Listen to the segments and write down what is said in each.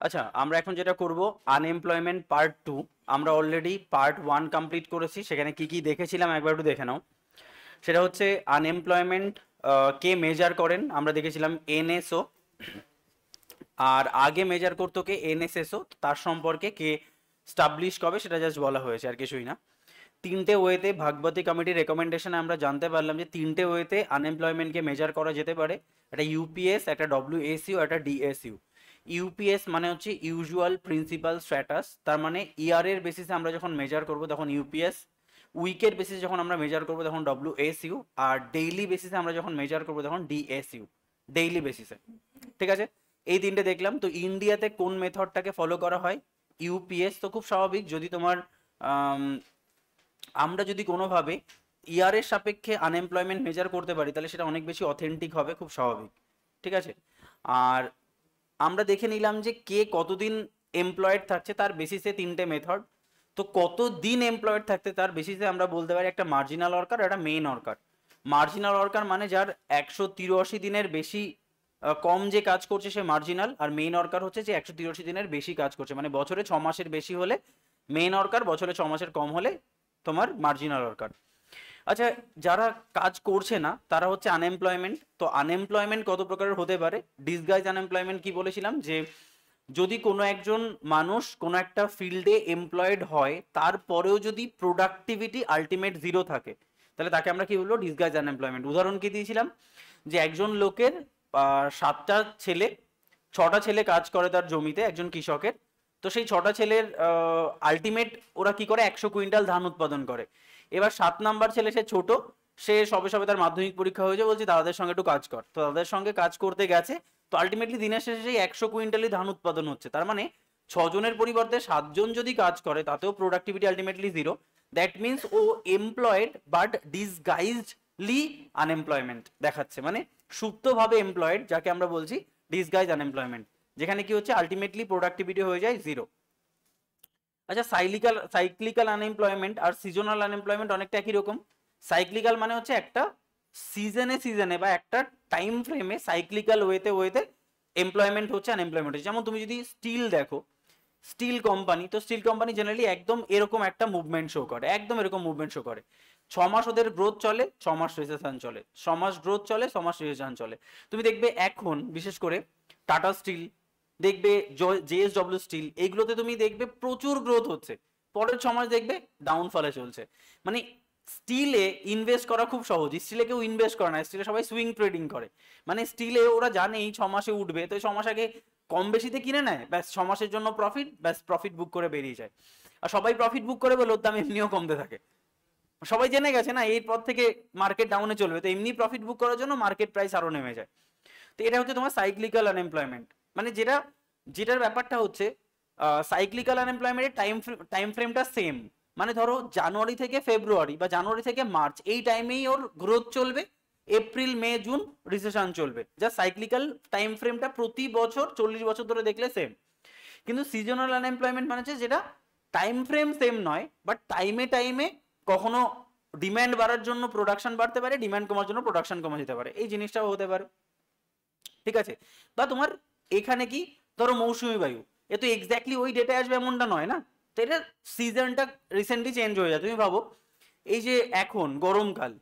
আচ্ছা, আমরা এখন যেটা করব আনএমপ্লয়মেন্ট পার্ট 2। আমরা অলরেডি পার্ট 1 কমপ্লিট করেছি, সেখানে কি কি দেখেছিলাম একবার একটু দেখে নাও। সেটা হচ্ছে আনএমপ্লয়মেন্ট কে মেজার করেন, আমরা দেখেছিলাম এনএসও, আর আগে মেজার করতো কে এনএসএসও, তার সম্পর্কে কে স্টাবলিশ কবে সেটা জাস্ট বলা হয়েছে, আর কিছুই না। তিনটে ওয়েতে ভাগবতী কমিটির রেকমেন্ডেশনে আমরা জানতে পারলাম যে তিনটে ওয়েতে আনএমপ্লয়মেন্টকে মেজার করা যেতে পারে, একটা ইউপিএস, একটা ডব্লিউএসইউ, একটা ডিএসইউ। ইউপিএস মানে হচ্ছে ইউজুয়াল প্রিন্সিপাল স্ট্যাটাস, তার মানে ইয়ার এর বেসিসে আমরা যখন মেজার করব তখন ইউপিএস, উইকের বেসিসে যখন আমরা মেজার করব তখন ডব্লিউএসইউ, আর ডেইলি বেসিসে আমরা যখন মেজার করব তখন ডিএসইউ, ডেইলি বেসিসে। ঠিক আছে, এই তিনটে দেখলাম। তো ইন্ডিয়াতে কোন মেথডটাকে ফলো করা হয়? ইউপিএস। তো খুব স্বাভাবিক, যদি তোমার আমরা যদি কোনোভাবে ইয়ারের সাপেক্ষে আনএমপ্লয়মেন্ট মেজার করতে পারি তাহলে সেটা অনেক বেশি অথেন্টিক হবে, খুব স্বাভাবিক। ঠিক আছে, আর আমরা দেখে নিলাম যে কে কতদিন এমপ্লয়েড থাকছে তার বেসিসে তিনটে মেথড। তো কতদিন এমপ্লয়েড থাকতে তার বেসিসে আমরা বলতে পারি একটা মার্জিনাল ওয়ার্কার, একটা মেইন ওয়ার্কার। মার্জিনাল ওয়ার্কার মানে যার 183 দিনের বেশি কম যে কাজ করছে সে মার্জিনাল, আর মেইন ওয়ার্কার হচ্ছে যে 183 দিনের বেশি কাজ করছে, মানে বছরে 6 মাসের বেশি হলে মেইন ওয়ার্কার, বছরে 6 মাসের কম হলে তোমার মার্জিনাল ওয়ার্কার। আচ্ছা, যারা কাজ করছে না তারা হচ্ছে আনএমপ্লয়মেন্ট। তো আনএমপ্লয়মেন্ট কত প্রকারের হতে পারে? ডিসগাইজ আনএমপ্লয়মেন্ট কি বলেছিলাম, যে যদি কোনো একজন মানুষ কোনো একটা ফিল্ডে এমপ্লয়েড হয় তারপরেও যদি প্রোডাক্টিভিটি আলটিমেট জিরো থাকে তাহলে তাকে আমরা কি বলবো? Disguise unemployment. উদাহরণ কি দিয়েছিলাম, যে একজন লোকের 7টা ছেলে, 6টা ছেলে কাজ করে তার জমিতে, একজন কৃষকের। তো সেই 6টা ছেলের আলটিমেট ওরা কি করে? 100 কুইন্টাল ধান উৎপাদন করে। এবার 7 নাম্বার ছেলে, সে ছোট, সে সবে সবে তার মাধ্যমিক পরীক্ষা হয়েছে, বলছে দাদাদের সঙ্গে একটু কাজ কর। তো দাদাদের সঙ্গে কাজ করতে গেছে, তো আলটিমেটলি দিনের শেষে সেই 100 কুইন্টালই ধান উৎপাদন হচ্ছে। তার মানে 6 জনের পরিবর্তে 7 জন যদি কাজ করে তাতেও productivity ultimately zero. That means ও এমপ্লয়েড বাট ডিসগাইজডলি আনএমপ্লয়মেন্ট দেখাচ্ছে, মানে সুপ্তভাবে এমপ্লয়েড, যাকে আমরা বলছি ডিসগাইজ আনএমপ্লয়মেন্ট, যেখানে কি হচ্ছে আলটিমেটলি প্রোডাক্টিভিটি হয়ে যায় জিরো। আচ্ছা, সাইক্লিক্যাল আনএমপ্লয়মেন্ট আর সিজনাল আনএমপ্লয়মেন্ট অনেকটা একই রকম। সাইক্লিক্যাল মানে হচ্ছে একটা সিজনে বা একটা টাইম ফ্রেমে সাইক্লিক্যাল ওয়েতে এমপ্লয়মেন্ট হচ্ছে, আনএমপ্লয়মেন্ট হচ্ছে। যেমন তুমি যদি স্টিল দেখো, স্টিল কোম্পানি, তো স্টিল কোম্পানি জেনারেলি একদম এরকম একটা মুভমেন্ট শো করে, একদম এরকম মুভমেন্ট শো করে। 6 মাস ওদের গ্রোথ চলে, 6 মাস রিসেশন চলে, 6 মাস গ্রোথ চলে, 6 মাস রিসেশন চলে। তুমি দেখবে এখন বিশেষ করে টাটা স্টিল, দেখবে জেএসডব্লিউ স্টিল, এইগুলোতে তুমি দেখবে প্রচুর গ্রোথ হচ্ছে, পরের 6 মাস দেখবে ডাউনফলে চলছে। মানে স্টিলে ইনভেস্ট করা খুব সহজ, স্টিলে কেউ ইনভেস্ট করে না, স্টিলে সবাই সুইং ট্রেডিং করে। মানে স্টিলে ওরা জানে এই 6 মাসে উঠবে, তো 6 মাস আগে কম বেশিতে কিনে নেয়, ব্যাস 6 মাসের জন্য প্রফিট, ব্যাস প্রফিট বুক করে বেরিয়ে যায়। আর সবাই প্রফিট বুক করে বলে ওর দাম এমনিও কমতে থাকে, সবাই জেনে গেছে না এরপর থেকে মার্কেট ডাউনে চলবে, তো এমনি প্রফিট বুক করার জন্য মার্কেট প্রাইস আরো নেমে যায়। তো এটা হচ্ছে তোমার সাইক্লিক্যাল আনএমপ্লয়মেন্ট, মানে যেটার ব্যাপারটা হচ্ছে সাইক্লিক্যাল আনএমপ্লয়মেন্টের টাইম ফ্রেমটা সেম। মানে ধরো জানুয়ারি থেকে ফেব্রুয়ারি বা জানুয়ারি থেকে মার্চ এই টাইমেই ওর গ্রোথ চলবে, এপ্রিল মে জুন রিসেশন চলবে। যা সাইক্লিক্যাল টাইম ফ্রেমটা প্রতি বছর 40 বছর ধরে দেখলে সেম। কিন্তু সিজনাল আনএমপ্লয়মেন্ট মানে হচ্ছে যেটা টাইম ফ্রেম সেম নয়, বাট টাইমে কখনো ডিমান্ড বাড়ার জন্য প্রোডাকশন বাড়তে পারে, ডিমান্ড কমার জন্য প্রোডাকশন কমে যেতে পারে, এই জিনিসটাও হতে পারে। ঠিক আছে, বা তোমার এখানে কি ধরো মৌসুমী বায়ু, এ তো এক্স্যাক্টলি ওই ডেটে আসবে এমনটা নয় না, তো এটা সিজনটা রিসেন্টলি চেঞ্জ হয়ে যায়। তুমি ভাবো এই যে এখন গরমকাল,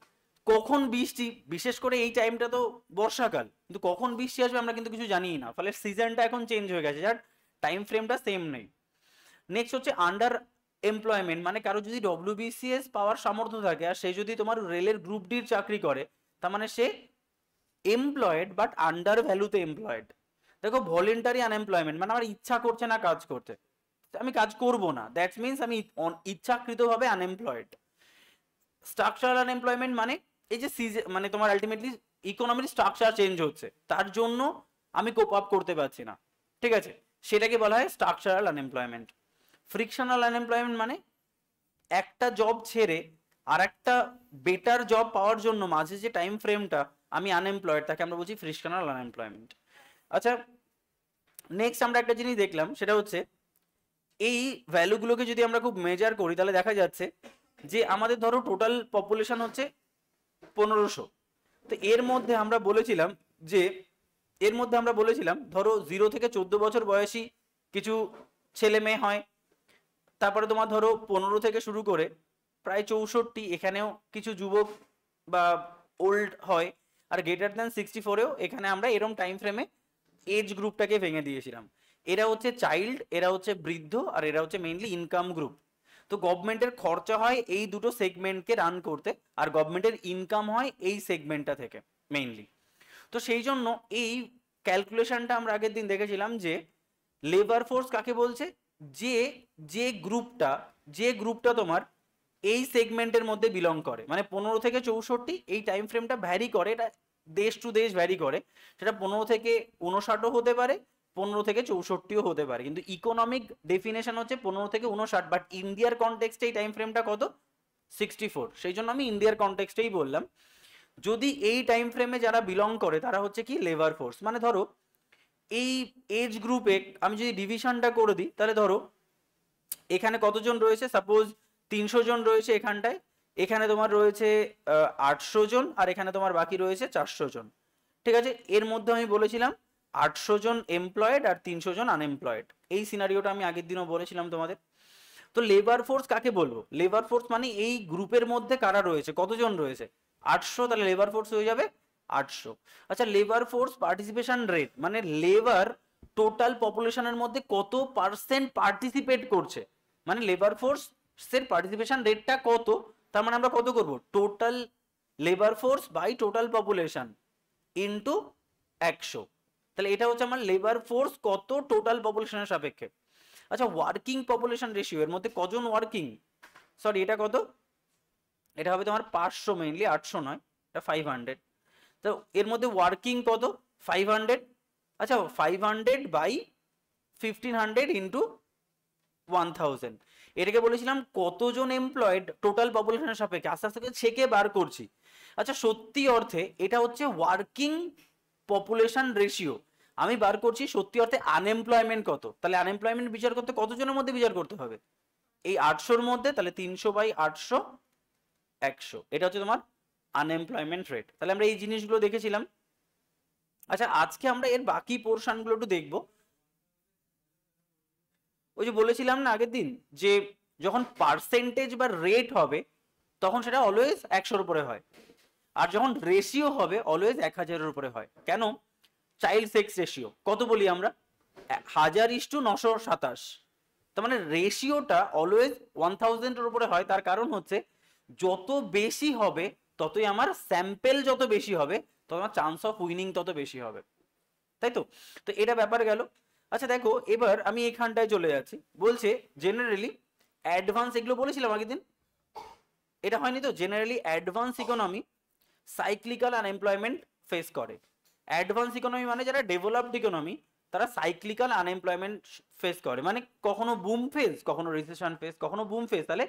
কখন বৃষ্টি, বিশেষ করে এই টাইমটা তো বর্ষাকাল, কিন্তু কখন বৃষ্টি আসবে আমরা কিন্তু কিছু জানিই না, ফলে সিজনটা এখন চেঞ্জ হয়ে গেছে, যার টাইম ফ্রেমটা সেম নেই। নেক্সট হচ্ছে আন্ডার এমপ্লয়মেন্ট, মানে কারো যদি ডব্লিউবিসিএস পাওয়ার সামর্থ্য থাকে আর সে যদি তোমার রেলের গ্রুপ ডির চাকরি করে, তার মানে সে এমপ্লয়েড বাট আন্ডার ভ্যালুতে এমপ্লয়েড। দেখো ভলেন্টারি আনএমপ্লয়মেন্ট মানে আমার ইচ্ছা করছে না কাজ করতে, আমি কাজ করব না, দ্যাটস মিনস আমি ইচ্ছাকৃতভাবে আনএমপ্লয়েড। স্ট্রাকচারাল আনএমপ্লয়মেন্ট মানে এই যে মানে তোমার আলটিমেটলি ইকোনমির স্ট্রাকচার চেঞ্জ হচ্ছে, তার জন্য আমি কোপ আপ করতে পারছি না। ঠিক আছে, সেটাকে বলা হয় স্ট্রাকচারাল আনএমপ্লয়মেন্ট। ফ্রিকশনাল আনএমপ্লয়মেন্ট মানে একটা জব ছেড়ে আর একটা বেটার জব পাওয়ার জন্য মাঝে যে টাইম ফ্রেমটা আমি আনএমপ্লয়েড, তাকে আমরা বলছি ফ্রিকশনাল আনএমপ্লয়মেন্ট। আচ্ছা, নেক্সট আমরা একটা জিনিস দেখলাম, সেটা হচ্ছে এই ভ্যালুগুলোকে যদি আমরা খুব মেজার করি তাহলে দেখা যাচ্ছে যে আমাদের ধরো টোটাল পপুলেশন হচ্ছে 1500। তো এর মধ্যে আমরা বলেছিলাম ধরো 0 থেকে 14 বছর বয়সী কিছু ছেলে মেয়ে হয়, তারপরে তোমার ধরো 15 থেকে শুরু করে প্রায় 64, এখানেও কিছু যুবক বা ওল্ড হয়, আর গ্রেটার দ্যান 64এও এখানে আমরা এরম টাইম ফ্রেমে এজ গ্রুপটাকে ভেঙে দিয়েছিলাম। এরা হচ্ছে চাইল্ড, এরা হচ্ছে বৃদ্ধ, আর এরা হচ্ছে মেইনলি ইনকাম গ্রুপ। তো গভর্নমেন্টের খরচা হয় এই দুটো সেগমেন্টকে রান করতে, আর গভর্নমেন্টের ইনকাম হয় এই সেগমেন্টটা থেকে মেইনলি। তো সেই জন্য এই ক্যালকুলেশনটা আমরা আগের দিন দেখেছিলাম যে লেবার ফোর্স কাকে বলছে, যে যে গ্রুপটা তোমার এই সেগমেন্টের মধ্যে বিলং করে, মানে 15 থেকে 64 এই টাইম ফ্রেমটা ভ্যারি করে, এটা দেশ টু দেশ ভ্যারি করে, সেটা 15 থেকে 59ও হতে পারে, 15 থেকে 64ও হতে পারে, কিন্তু ইকোনমিক ডেফিনেশন হচ্ছে 15 থেকে 59। বাট ইন্ডিয়ার কনটেক্সটে এই টাইম ফ্রেমটা কত, 64, সেই জন্য আমি ইন্ডিয়ার কনটেক্সটেই বললাম। যদি এই টাইম ফ্রেমে যারা বিলং করে তারা হচ্ছে কি লেবার ফোর্স, মানে ধরো এই এজ গ্রুপে আমি যদি ডিভিশনটা করে দিই, তাহলে ধরো এখানে কতজন রয়েছে, সাপোজ 300 জন রয়েছে এখানটায়, এখানে তোমার রয়েছে 800 জন, আর এখানে তোমার বাকি রয়েছে 400 জন। ঠিক আছে, এর মধ্যে আমি বলেছিলাম 800 জন এমপ্লয়েড আর 300 জন আনএমপ্লয়েড, এই সিনারিওটা আমি আগের দিনও বলেছিলাম তোমাদের। তো লেবার ফোর্স কাকে বলবো, লেবার ফোর্স মানে এই গ্রুপের মধ্যে কারা রয়েছে, কতজন রয়েছে, 800, তাহলে লেবার ফোর্স হয়ে যাবে 800। আচ্ছা, লেবার ফোর্স পার্টিসিপেশন রেট মানে লেবার টোটাল পপুলেশনের মধ্যে কত পার্সেন্ট পার্টিসিপেট করছে, মানে লেবার ফোর্স এর পার্টিসিপেশন রেটটা কত, তার মানে আমরা কত করব, total labour force by total population into 100। তাহলে এটা হচ্ছে আমার লেবার ফোর্স কত টোটাল পপুলেশনের সাপেক্ষে। আচ্ছা, ওয়ার্কিং পপুলেশন রেশিও, এর মধ্যে কজন ওয়ার্কিং, সরি এটা কত, এটা হবে তোমার 500, মেইনলি 800 নয়, এটা 500। তো এর মধ্যে ওয়ার্কিং কত, 500। আচ্ছা, 500 বাই 1500 ইন্টু 1000, এটাকে বলেছিলাম কতজন এমপ্লয়েড টোটাল পপুলেশনের সাপেক্ষে, আস্তে আস্তে ছেকে বার করছি। আচ্ছা, সত্যি অর্থে এটা হচ্ছে ওয়ার্কিং পপুলেশন রেশিও, আমি বার করছি সত্যি অর্থে আনএমপ্লয়মেন্ট কত, তাহলে আনএমপ্লয়মেন্ট বিচার করতে কতজনের মধ্যে বিচার করতে হবে, এই 800-র মধ্যে, তাহলে 300 বাই 800 100, এটা হচ্ছে তোমার আনএমপ্লয়মেন্ট রেট। তাহলে আমরা এই জিনিসগুলো দেখেছিলাম। আচ্ছা, আজকে আমরা এর বাকি পোর্শনগুলো একটু দেখবো। ওই যে বলেছিলাম না আগের দিন, যে যখন পার্সেন্টেজ বা রেট হবে তখন সেটা অলওয়েজ 100-র উপরে হয়, আর যখন রেশিও হবে অলওয়েজ 1000-এর উপরে হয়। কেন, চাইল্ড সেক্স রেশিও কত বলি আমরা, 1000:927, তার মানে রেশিওটা অলওয়েজ 1000-এর উপরে হয়। তার কারণ হচ্ছে যত বেশি হবে ততই আমার স্যাম্পেল, যত বেশি হবে তত আমার চান্স অফ উইনিং তত বেশি হবে, তাই তো। তো এটা ব্যাপার গেল। আচ্ছা দেখো, এবার আমি এখানটায় চলে যাচ্ছি, বলছে জেনারেলি অ্যাডভান্স, এগুলো বলেছিলাম আগের দিন, এটা হয়নি তো, generally advance economy cyclical unemployment face করে। অ্যাডভান্স ইকোনমি মানে যারা ডেভেলপড ইকোনমি তারা সাইক্লিক্যাল আনএমপ্লয়মেন্ট ফেস করে, মানে কখনো বুম ফেজ, কখনো রিসেশন ফেজ, কখনো বুম ফেজ। তাহলে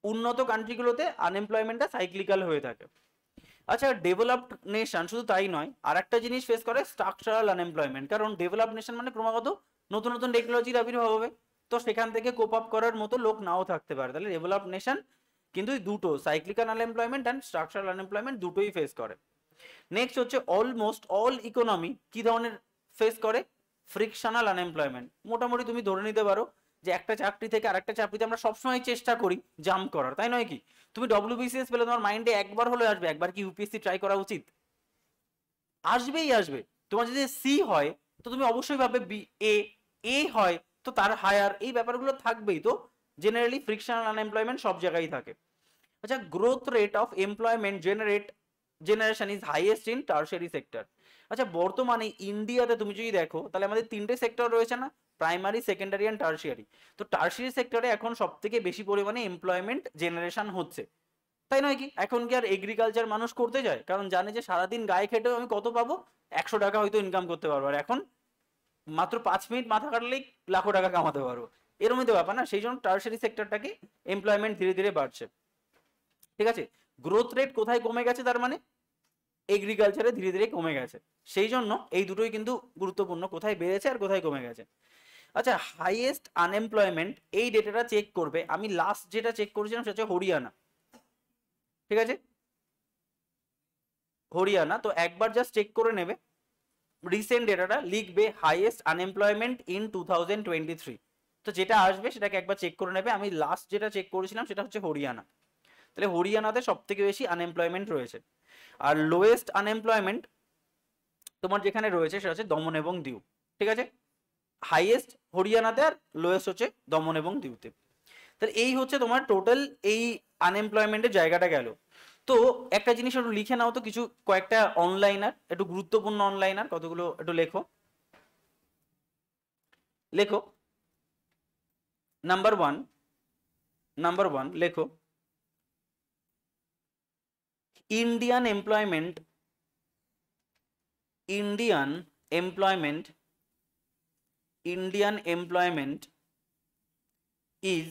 উন্নত কান্ট্রিগুলোতে আনএমপ্লয়মেন্টটা সাইক্লিক্যাল হয়ে থাকে। আচ্ছা, ডেভেলপড নেশন শুধু তাই নয়, আর একটা জিনিস ফেস করে স্ট্রাকচারাল আনএমপ্লয়মেন্ট, কারণ ডেভেলপড নেশন মানে ক্রমাগত নতুন নতুন টেকনোলজির আবির্ভাব হবে, তো সেখান থেকে কোপ আপ করার মতো লোক নাও থাকতে পারে। তাহলে ডেভেলপড নেশন কিন্তু দুটো, cyclical unemployment and structural unemployment, দুটোই ফেস করে। নেক্সট হচ্ছে অলমোস্ট অল ইকোনমি কি ধরনের ফেস করে, ফ্রিকশনাল আনএমপ্লয়মেন্ট। মোটামুটি তুমি ধরে নিতে পারো যে একটা চাকরি থেকে আরেকটা চাকরিতে আমরা সবসময় চেষ্টা করি জাম্প করার, তাই নয় কি? তুমি ডব্লিউবিসিএস পেলে তোমার মাইন্ডে একবার হলে আসবে, একবার কি ইউপিএসসি ট্রাই করা উচিত, আসবেই আসবে। তোমার যদি সি হয় তো তুমি অবশ্যই ভাববে বি, এ হয় তো তার হায়ার, এই ব্যাপারগুলো থাকবেই। তো জেনারেলি ফ্রিকশনাল আনএমপ্লয়মেন্ট সব জায়গায় থাকে। আচ্ছা, growth rate of employment generation is highest in tertiary sector. আচ্ছা, বর্তমানে ইন্ডিয়াতে তুমি যদি দেখো তাহলে আমাদের তিনটে সেক্টর রয়েছে না, প্রাইমারি, সেকেন্ডারি অ্যান্ড টারশিয়ারি। তো টারশিয়ারি সেক্টরে এখন সব থেকে বেশি পরিমাণে এমপ্লয়মেন্ট জেনারেশন হচ্ছে, তাই নয় কি? এখন কি আর এগ্রিকালচার মানুষ করতে যায়, কারণ জানে যে সারাদিন গায়ে খেটেও আমি কত পাবো, 100 টাকা হয়তো ইনকাম করতে পারবো, আর এখন মাত্র 5 মিনিট মাথা কাটলেই লাখো টাকা কামাতে পারবো, এরমই তো ব্যাপার না। সেই জন্য টারশিয়ারি সেক্টরটাকে এমপ্লয়মেন্ট ধীরে ধীরে বাড়ছে। ঠিক আছে, গ্রোথ রেট কোথায় কমে গেছে, তার মানে এগ্রিকালচারে ধীরে ধীরে কমে গেছে। সেই জন্য এই দুটোই কিন্তু গুরুত্বপূর্ণ, কোথায় বেড়েছে আর কোথায় কমে গেছে। আচ্ছা, হাইয়েস্ট আনএমপ্লয়মেন্ট, এই ডেটাটা চেক করবে, আমি লাস্ট যেটা চেক করেছিলাম সেটা হচ্ছে হরিয়ানা। ঠিক আছে, হরিয়ানা, তো একবার জাস্ট চেক করে নেবে রিসেন্ট ডেটাটা লিখবে হাইয়েস্ট আনএমপ্লয়মেন্ট ইন 2023। তো যেটা আসবে সেটাকে একবার চেক করে নেবে। আমি লাস্ট যেটা চেক করেছিলাম সেটা হচ্ছে হরিয়ানা। তাহলে হরিয়ানাতে সব থেকে বেশি আনএমপ্লয়মেন্ট রয়েছে। আর লোয়েস্ট আনএমপ্লয়মেন্ট তোমার যেখানে রয়েছে সেটা হচ্ছে দমন এবং দিউ। ঠিক আছে, হাইয়েস্ট হরিয়ানাতে আর লোয়েস্ট হচ্ছে দমন এবং দিউতে। তাহলে এই হচ্ছে তোমার টোটাল এই আনএমপ্লয়মেন্টের জায়গাটা গেল। তো একটা জিনিস একটু লিখে নাও তো, কিছু কয়েকটা অনলাইনার, একটু গুরুত্বপূর্ণ অনলাইনার কতগুলো একটু লেখো। লেখো নাম্বার ওয়ান লেখো Indian employment is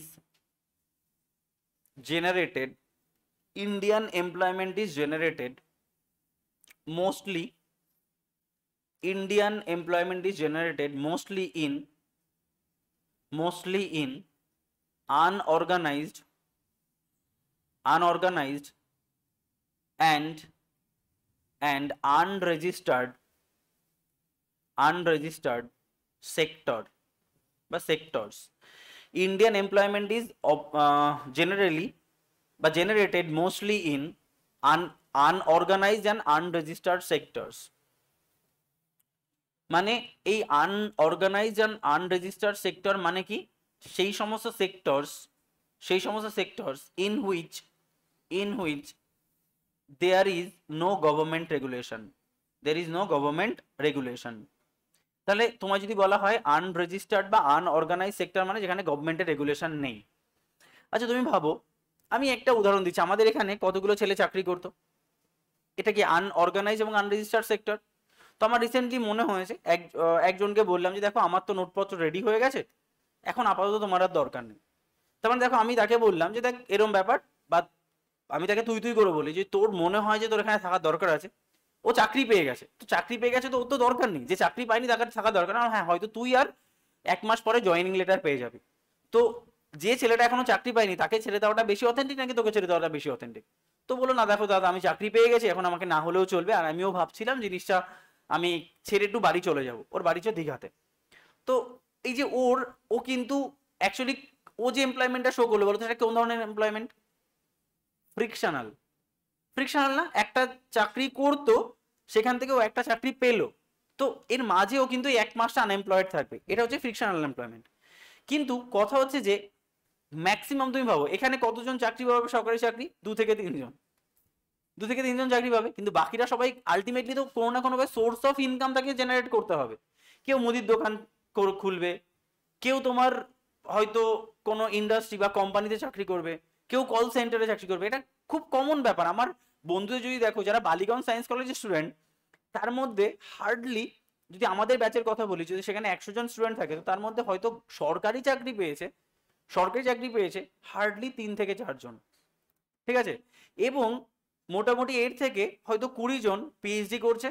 generated mostly in unorganized and unregistered sector বা sectors. Indian employment is generated mostly in unorganized and unregistered sectors. মানে এই আনঅর্গানাইজড অ্যান্ড আনরেজিস্টার্ড সেক্টর মানে কি, সেই সমস্ত sectors in which there is no government regulation. তাহলে তোমার যদি বলা হয় আনরেজিস্টার্ড বা আনঅর্গানাইজ সেক্টর মানে যেখানে গভর্নমেন্টের রেগুলেশন নেই। আচ্ছা তুমি ভাবো, আমি একটা উদাহরণ দিচ্ছি, আমাদের এখানে কতগুলো ছেলে চাকরি করতো, এটা কি আনঅর্গানাইজ এবং আনরেজিস্টার্ড সেক্টর? তো আমার রিসেন্টলি মনে হয়েছে একজনকে বললাম যে দেখো আমার তো নোটপত্র রেডি হয়ে গেছে, এখন আপাতত তোমার আর দরকার নেই। তার মানে দেখো আমি তাকে বললাম যে দেখ এরম ব্যাপার, বা আমি তাকে তুই করে বলি যে তোর মনে হয় যে তোর এখানে থাকার দরকার আছে, ও চাকরি পেয়ে গেছে, তো ওর তো দরকার নেই, যে চাকরি পায়নি তাকে থাকা দরকার না। হ্যাঁ হয়তো তুই আর 1 মাস পরে জয়েনিং লেটার পেয়ে যাবি। তো যে ছেলেটা এখনো চাকরি পায়নি তাকে ছেড়ে দেওয়াটা বেশি অথেন্টিক নাকি তোকে ছেড়ে দেওয়াটা বেশি অথেন্টিক? তো বলো না দেখো দাদা আমি চাকরি পেয়ে গেছি, এখন আমাকে না হলেও চলবে, আর আমিও ভাবছিলাম জিনিসটা আমি ছেড়ে একটু বাড়ি চলে যাব, ওর বাড়ি চলে দীঘাতে। তো এই যে ও কিন্তু অ্যাকচুয়ালি ও যে এমপ্লয়মেন্টটা শো করলো, বলো তো সেটা কোন ধরনের এমপ্লয়মেন্ট? ফ্রিকশনাল না, একটা চাকরি করতো সেখান থেকে ও একটা চাকরি পেলো, তো এর মাঝে ও কিন্তু 1 মাসটা আনএমপ্লয়েড থাকবে, এটা হচ্ছে ফ্রিকশনাল এমপ্লয়মেন্ট। কিন্তু কথা হচ্ছে যে ম্যাক্সিমাম তুমি ভাবো এখানে কতজন চাকরি পাবে সরকারি চাকরি? 2 থেকে 3জন চাকরি পাবে, কিন্তু বাকিরা সবাই আলটিমেটলি তো কোনো না কোনো সোর্স অফ ইনকাম তাকে জেনারেট করতে হবে। কেউ মুদির দোকান খুলবে, কেউ তোমার হয়তো কোনো ইন্ডাস্ট্রি বা কোম্পানিতে চাকরি করবে, কেউ কল সেন্টারে চাকরি করবে। এটা খুব কমন ব্যাপার। আমার বন্ধুদের যদি দেখো যারা বালিগঞ্জ সায়েন্স কলেজের স্টুডেন্ট, তার মধ্যে হার্ডলি, যদি আমাদের ব্যাচের কথা বলি, যদি সেখানে 100 জন স্টুডেন্ট থাকে তো তার মধ্যে হয়তো সরকারি চাকরি পেয়েছে হার্ডলি 3 থেকে 4 জন। ঠিক আছে, এবং মোটামুটি এর থেকে হয়তো 20 জন পিএইচডি করছে,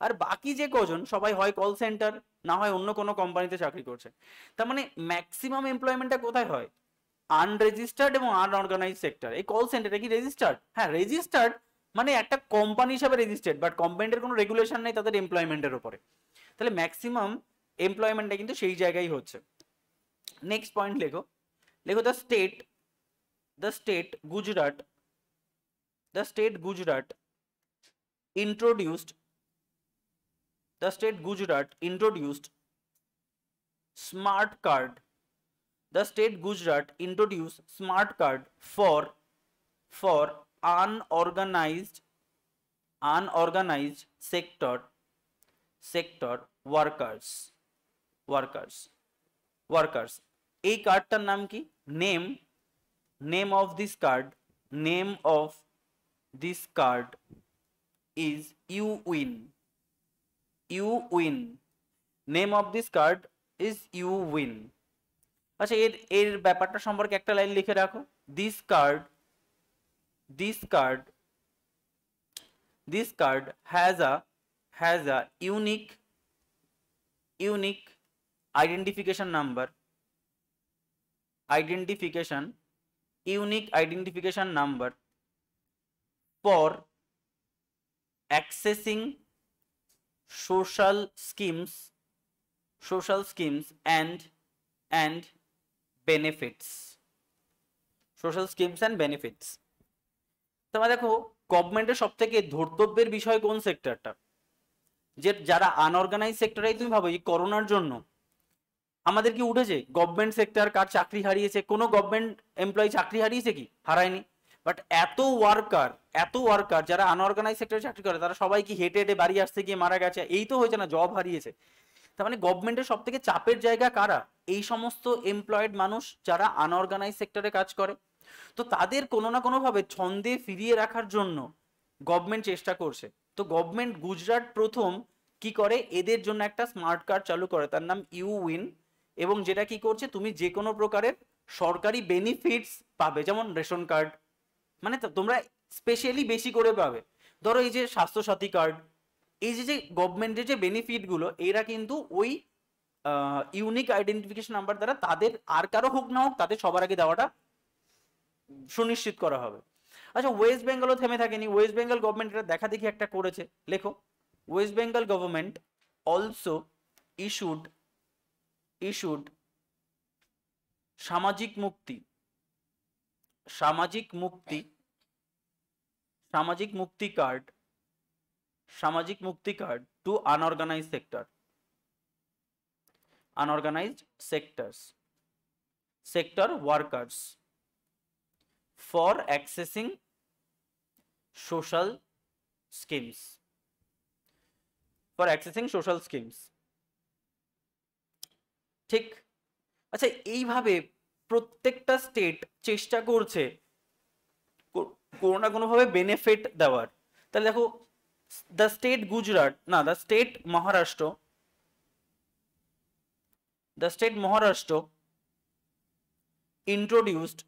আর বাকি যে কজন সবাই হয় কল সেন্টার না হয় অন্য কোনো কোম্পানিতে চাকরি করছে। তার মানে ম্যাক্সিমাম এমপ্লয়মেন্টটা কোথায় হয়? আনরেজিস্টার্ড এবং আনঅর্গানাইজ সেক্টর। এই কল সেন্টারে কি রেজিস্টার্ড? হ্যাঁ রেজিস্টার্ড, মানে একটা কোম্পানি হিসাবে রেজিস্টার্ড, বাট কোম্পানির কোনো রেগুলেশন নেই তাদের এমপ্লয়মেন্টের উপরে। তাহলে ম্যাক্সিমাম এমপ্লয়মেন্টটা কিন্তু সেই জায়গায় হচ্ছে। নেক্সট পয়েন্ট লেখো the state Gujarat introduced smart card for unorganized sector workers। এই কার্ডটার নাম কি? name of this card is UWIN। name of this card is UWIN। আচ্ছা এর ব্যাপারটা সম্পর্কে একটা লাইন লিখে রাখো। this card has a unique identification number for accessing social schemes, social schemes and benefits, social schemes and benefits. তোমরা দেখো গভর্নমেন্টের সব থেকে ধর্তব্যের বিষয় কোন সেক্টরটা, যে যারা আনঅর্গানাইজ সেক্টরে, তুমি ভাবো এই করোনার জন্য আমাদের কি উঠেছে গভর্নমেন্ট সেক্টর কার চাকরি হারিয়েছে? কোনো গভর্নমেন্ট এমপ্লয়ি চাকরি হারিয়েছে কি? হারায়নি। বাট এত ওয়ার্কার যারা আনঅর্গানাইজ সেক্টরে চাকরি করে, তারা সবাই কি হেঁটে হেঁটে বাড়ি আসতে গিয়ে মারা গেছে? এই তো হয়েছে না, জব হারিয়েছে। তার মানে গভর্নমেন্টের সব থেকে চাপের জায়গা কারা? এই সমস্ত এমপ্লয়েড মানুষ যারা আনঅর্গানাইজ সেক্টরে কাজ করে। তো তাদের কোনো না কোনো ভাবে ছন্দে ফিরিয়ে রাখার জন্য গভর্নমেন্ট চেষ্টা করছে। তো গভর্নমেন্ট গুজরাট প্রথম কি করে, এদের জন্য একটা স্মার্ট কার্ড চালু করে, তার নাম ইউউইন। এবং যেটা কি করছে, তুমি যে কোনো প্রকারের সরকারি বেনিফিটস পাবে, যেমন রেশন কার্ড, মানে তোমরা স্পেশালি বেশি করে পাবে। ধরো এই যে স্বাস্থ্যসাথী কার্ড, এই যে যে গভর্নমেন্টের যে বেনিফিট গুলো, এরা কিন্তু ওই ইউনিক আইডেন্টিফিকেশন নাম্বার দ্বারা তাদের আর কারো হোক না হোক তাদের সবার আগে দেওয়াটা সুনিশ্চিত করা হবে। আচ্ছা, ওয়েস্ট বেঙ্গলও থেমে থাকেনি, ওয়েস্ট বেঙ্গল গভর্নমেন্ট এটা দেখা দেখি একটা করেছে। লেখো, West Bengal government also issued Samajik Mukti, Samajik Mukti, Samajik Mukti card, Samajik Mukti card to unorganised sector, unorganized sector workers for accessing social schemes, for accessing social schemes। ঠিক। আচ্ছা, এইভাবে প্রত্যেকটা স্টেট চেষ্টা করছে কোনো না কোনো ভাবে বেনিফিট দেওয়ার। তাহলে দেখো, দ্য স্টেট গুজরাট, না, the state Maharashtra, the state Maharashtra introduced,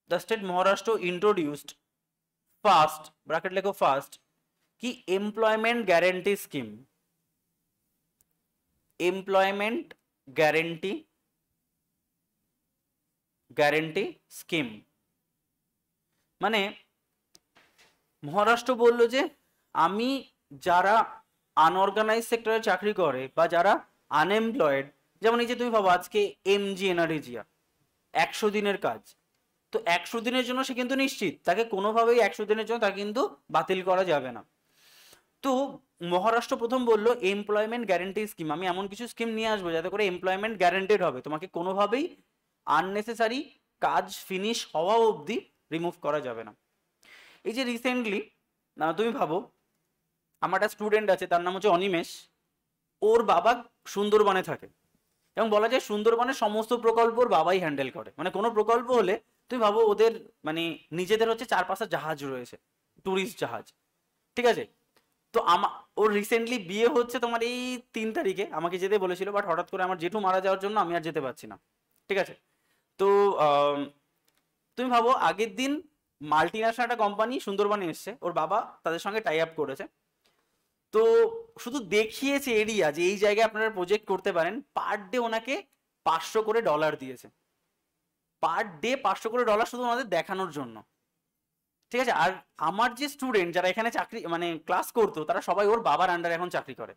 the state Maharashtra introduced fast bracket লেখো fast কি employment guarantee scheme, employment guarantee scheme। মানে মহারাষ্ট্র বলল যে আমি যারা আনঅর্গানাইজ সেক্টরে চাকরি করে বা যারা আনএমপ্লয়েড, যেমন এই যে তুমি ভাবো আজকে এমজি এনারেজিয়া 100 দিনের কাজ, তো 100 দিনের জন্য সে কিন্তু নিশ্চিত, তাকে কোনোভাবেই 100 দিনের জন্য তাকে কিন্তু বাতিল করা যাবে না। তো মহারাষ্ট্র প্রথম বললো এমপ্লয়মেন্ট গ্যারেন্টি স্কিম, আমি এমন কিছু স্কিম নিয়ে আসবো যাতে করে এমপ্লয়মেন্ট গ্যারেন্টেড হবে, তোমাকে কোনোভাবেই আননেসেসারি কাজ ফিনিশ হওয়া অবধি রিমুভ করা যাবে না। এই যে রিসেন্টলি তুমি ভাবো আমার একটা স্টুডেন্ট আছে, তার নাম হচ্ছে অনিমেষ, ওর বাবা সুন্দরবনে থাকে এবং বলা যায় সুন্দরবনের সমস্ত প্রকল্প ওর বাবাই হ্যান্ডেল করে। মানে কোনো প্রকল্প হলে তুমি ভাবো ওদের মানে নিজেদের হচ্ছে 4-5টা জাহাজ রয়েছে, ট্যুরিস্ট জাহাজ, ঠিক আছে। তো ওর রিসেন্টলি বিয়ে হচ্ছে তোমার এই 3 তারিখে, আমাকে যেতে বলেছিল, বাট হঠাৎ করে আমার জেঠু মারা যাওয়ার জন্য আমি আর যেতে পারছি না, ঠিক আছে। তো তুমি ভাবো আগের দিন মাল্টি ন্যাশনাল একটা কোম্পানি সুন্দরবনে এসছে, ওর বাবা তাদের সঙ্গে টাই আপ করেছে। তো শুধু দেখিয়েছে এরিয়া যে এই জায়গায় আপনারা প্রজেক্ট করতে পারেন, পার ডে ওনাকে $500 দিয়েছে, পার ডে $500 শুধু ওনাদের দেখানোর জন্য, ঠিক আছে। আর আমার যে স্টুডেন্ট যারা এখানে চাকরি মানে ক্লাস করতো, তারা সবাই ওর বাবার আন্ডারে এখন চাকরি করে।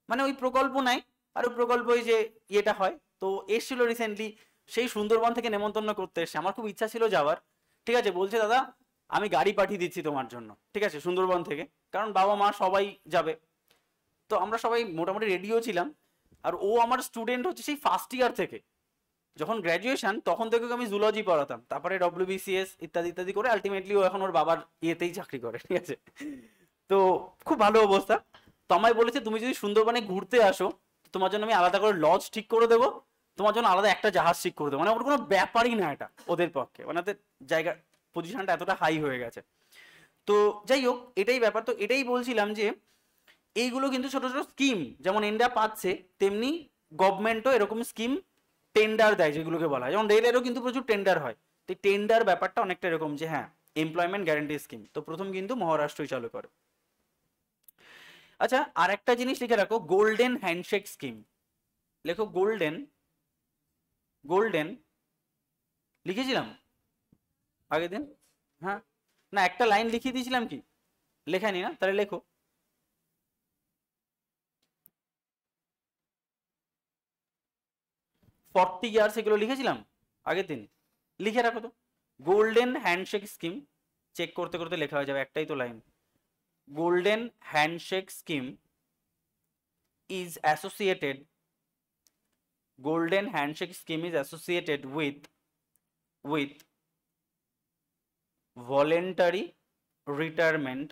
মানে ওই প্রকল্প নেয় আর ওই প্রকল্প ওই যে ইয়েটা হয়। তো এসছিল রিসেন্টলি, সেই সুন্দরবন থেকে নেমন্তন্ন করতে এসছে, আমার খুব ইচ্ছা ছিল যাওয়ার, ঠিক আছে। বলছে দাদা আমি গাড়ি পাঠিয়ে দিচ্ছি তোমার জন্য, ঠিক আছে, সুন্দরবন থেকে, কারণ বাবা মা সবাই যাবে। তো আমরা সবাই মোটামুটি রেডিও ছিলাম। আর ও আমার স্টুডেন্ট হচ্ছে সেই ফার্স্ট ইয়ার থেকে, যখন গ্র্যাজুয়েশন তখন থেকে আমি জুলজি পড়াতাম, তারপরে WBCS ইত্যাদি ইত্যাদি করে আলটিমেটলি ও এখন ওর বাবার ইয়েতেই চাকরি করে, ঠিক আছে। তো খুব ভালো অবস্থা। তো আমায় বলেছে তুমি যদি সুন্দরবনে ঘুরতে আসো তোমার জন্য আমি আলাদা করে লজ ঠিক করে দেবো, তোমার জন্য আলাদা একটা জাহাজ ঠিক করে দেবো। মানে ওর কোনো ব্যাপারই না এটা ওদের পক্ষে, মানে ওদের জায়গা পজিশনটা এতটা হাই হয়ে গেছে। তো যাই হোক, এটাই ব্যাপার। তো এটাই বলছিলাম যে এইগুলো কিন্তু ছোট ছোট স্কিম, যেমন ইন্ডিয়া পাচ্ছে তেমনি গভর্নমেন্টও এরকম স্কিম টেন্ডার দেয়, যেগুলোকে বলা হয়, যেমন রেলেরও কিন্তু প্রচুর টেন্ডার হয়। তো টেন্ডার ব্যাপারটা অনেকটা এরকম যে হ্যাঁ এমপ্লয়মেন্ট গ্যারান্টি স্কিম, তো প্রথম কিন্তু মহারাষ্ট্রই চালু করে। আচ্ছা, আর একটা জিনিস লিখে রাখো, গোল্ডেন হ্যান্ডশেক স্কিম। লেখো গোল্ডেন, গোল্ডেন লিখেছিলাম আগের দিন, হ্যাঁ না একটা লাইন লিখিয়ে দিয়েছিলাম কি? লেখানি না? তাহলে লেখো 40 ইয়ার্স এগুলো লিখেছিলাম আগের দিন, লিখে রাখো তো। গোল্ডেন হ্যান্ডশেক স্কিম, চেক করতে করতে লেখা হয়ে যাবে, একটাই তো line. Golden handshake scheme is associated, golden handshake scheme is associated with voluntary retirement,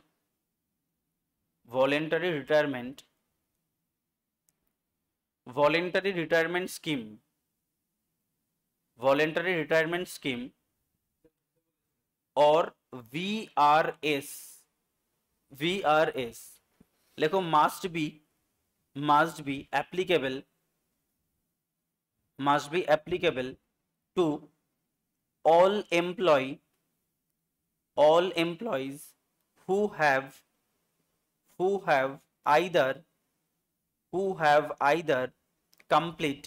voluntary retirement, voluntary retirement scheme, voluntary retirement scheme or VRS, VRS লেখো must be applicable, must be applicable to all employees who have either complete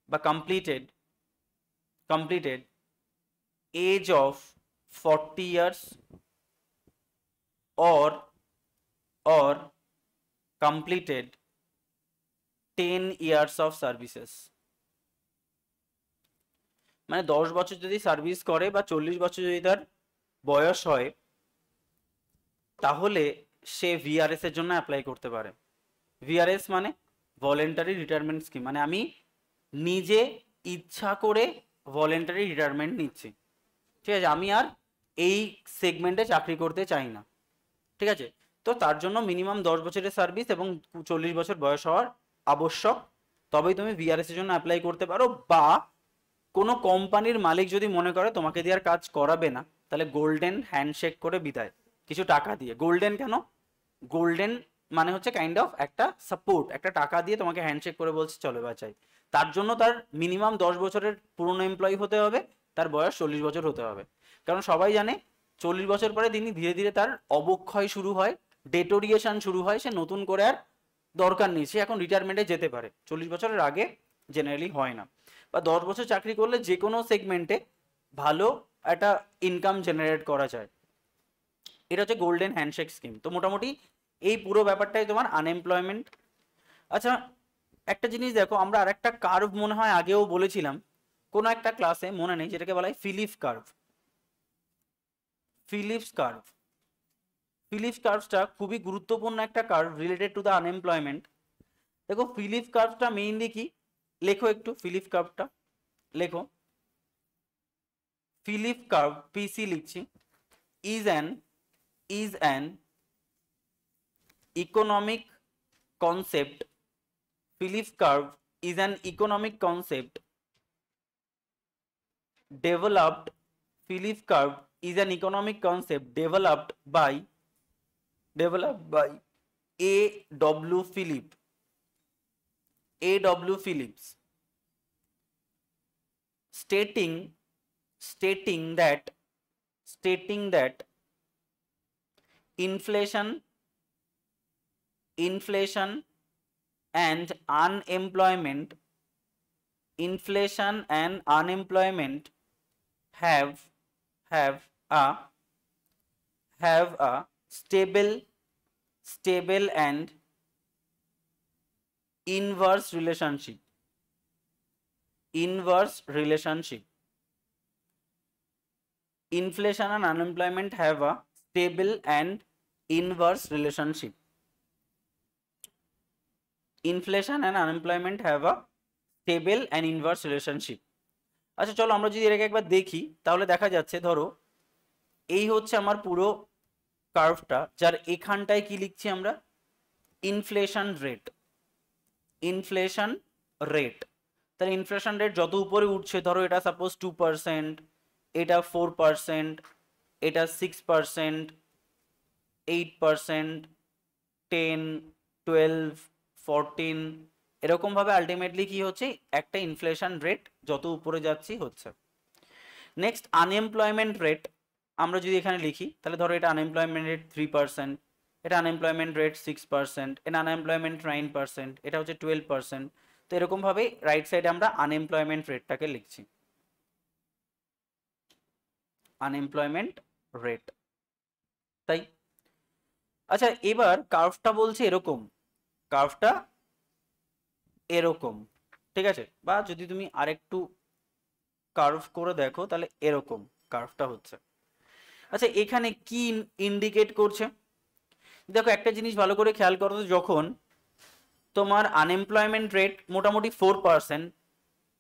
বা completed age of 40 years or completed 10 years of services। মানে 10 বছর যদি service করে বা 40 বছর যদি তার বয়স হয়, তাহলে সে ভিআরএস এর জন্য অ্যাপ্লাই করতে পারে। ভিআরএস মানে ভলেন্টারি রিটায়ারমেন্ট স্কিম, মানে আমি নিজে ইচ্ছা করে ভলেন্টারি রিটায়ারমেন্ট নিচ্ছি, ঠিক আছে, আমি আর এই সেগমেন্টে চাকরি করতে চাই না, ঠিক আছে। তো তার জন্য মিনিমাম 10 বছরের সার্ভিস এবং 40 বছর বয়স হওয়ার আবশ্যক, তবেই তুমি ভিআরএস এর জন্য অ্যাপ্লাই করতে পারো। বা কোনো কোম্পানির মালিক যদি মনে করে তোমাকে দিয়ে আর কাজ করাবে না, তাহলে গোল্ডেন হ্যান্ডশেক করে বিদায়, কিছু টাকা দিয়ে। গোল্ডেন কেন? গোল্ডেন মানে হচ্ছে কাইন্ড অফ একটা সাপোর্ট, একটা টাকা দিয়ে তোমাকে হ্যান্ডশেক করে বলছে চলো বাঁচাই। তার জন্য তার মিনিমাম 10 বছরের পুরনো এমপ্লয়ি হতে হবে, তার বয়স 40 বছর হতে হবে। কারণ সবাই জানে 40 বছর পরে তিনি ধীরে ধীরে তার অবক্ষয় শুরু হয়, ডেটোরিয়েশন শুরু হয়, সে নতুন করে আর দরকার নেই, সে এখন রিটায়ারমেন্টে যেতে পারে। 40 বছরের আগে জেনারেলি হয় না। বা 10 বছর চাকরি করলে যে কোনো সেগমেন্টে ভালো একটা ইনকাম জেনারেট করা যায়। এটা হচ্ছে গোল্ডেন হ্যান্ডশেক স্কিম। তো মোটামুটি এই পুরো ব্যাপারটাই তোমার আনএমপ্লয়মেন্ট। আচ্ছা একটা জিনিস দেখো, আমরা আর একটা কার্ভ মনে হয় আগেও বলেছিলাম কোনো একটা ক্লাসে, মনে নেই, যেটাকে বলা হয় Phillips curve. Phillips curve, Phillips কার্ভটা খুবই গুরুত্বপূর্ণ একটা curve related to the unemployment. দেখো ফিলিপস কার্ভটা মেইনলি কি, লেখো একটু ফিলিপস কার্ভটা লেখো। ফিলিপ কার্ভ, পিসি লিখছি, is an economic concept. Phillips curve is an economic concept developed. Phillips curve is an economic concept developed by A.W. Phillips. A.W. Phillips, stating that inflation and unemployment have a stable and inverse relationship. Inflation and unemployment have a stable and inverse relationship. Inflation and unemployment have a stable and inverse relationship. আচ্ছা চলো আমরা যদি এটাকে একবার দেখি, তাহলে দেখা যাচ্ছে ধরো এই হচ্ছে আমার পুরো কার্ভটা, যার এখানটায় কি লিখছি আমরা, ইনফ্লেশন রেট। তাহলে ইনফ্লেশন রেট যত উপরে উঠছে, ধরো এটা সাপোজ 2%, এটা 4%, এটা 6%, 8%, 10, 12, 14, এরকম ভাবে আলটিমেটলি কি হচ্ছে, একটা ইনফ্লেশন রেট যত উপরে যাচ্ছি হচ্ছে। নেক্সট আনএমপ্লয়মেন্ট রেট আমরা যদি এখানে লিখি, তাহলে ধরো এটা আনএমপ্লয়মেন্ট রেট 3%, এটা আনএমপ্লয়মেন্ট রেট 6%, এটা আনএমপ্লয়মেন্ট 9%, এটা হচ্ছে 12%। তো এরকম ভাবে রাইট সাইডে আমরা আনএমপ্লয়মেন্ট রেটটাকে লিখছি, আনএমপ্লয়মেন্ট রেট, তাই। আচ্ছা এবার কার্ভটা বলছে এরকম, কার্ভটা এরকম, ঠিক আছে, বা যদি তুমি আরেকটু কার্ভ করে দেখো তাহলে এরকম কার্ভটা হচ্ছে। আচ্ছা এখানে কি ইন্ডিকেট করছে? দেখো একটা জিনিস ভালো করে খেয়াল করো, যখন তোমার আনএমপ্লয়মেন্ট রেট মোটামুটি 4%,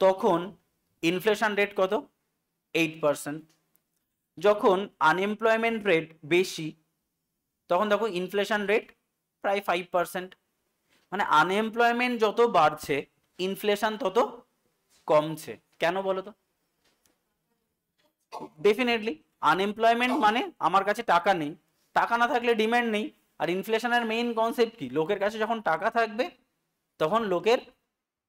তখন ইনফ্লেশন রেট কত? 8%। যখন আনএমপ্লয়মেন্ট রেট বেশি তখন দেখো ইনফ্লেশন রেট প্রায় 5%। মানে আনএমপ্লয়মেন্ট যত বাড়ছে ইনফ্লেশন তত কমছে। কেন বলো তো? ডেফিনেটলি আনএমপ্লয়মেন্ট মানে আমার কাছে টাকা নেই, টাকা না থাকলে ডিমান্ড নেই। আর ইনফ্লেশনের মেইন কনসেপ্ট কি? লোকের কাছে যখন টাকা থাকবে তখন লোকের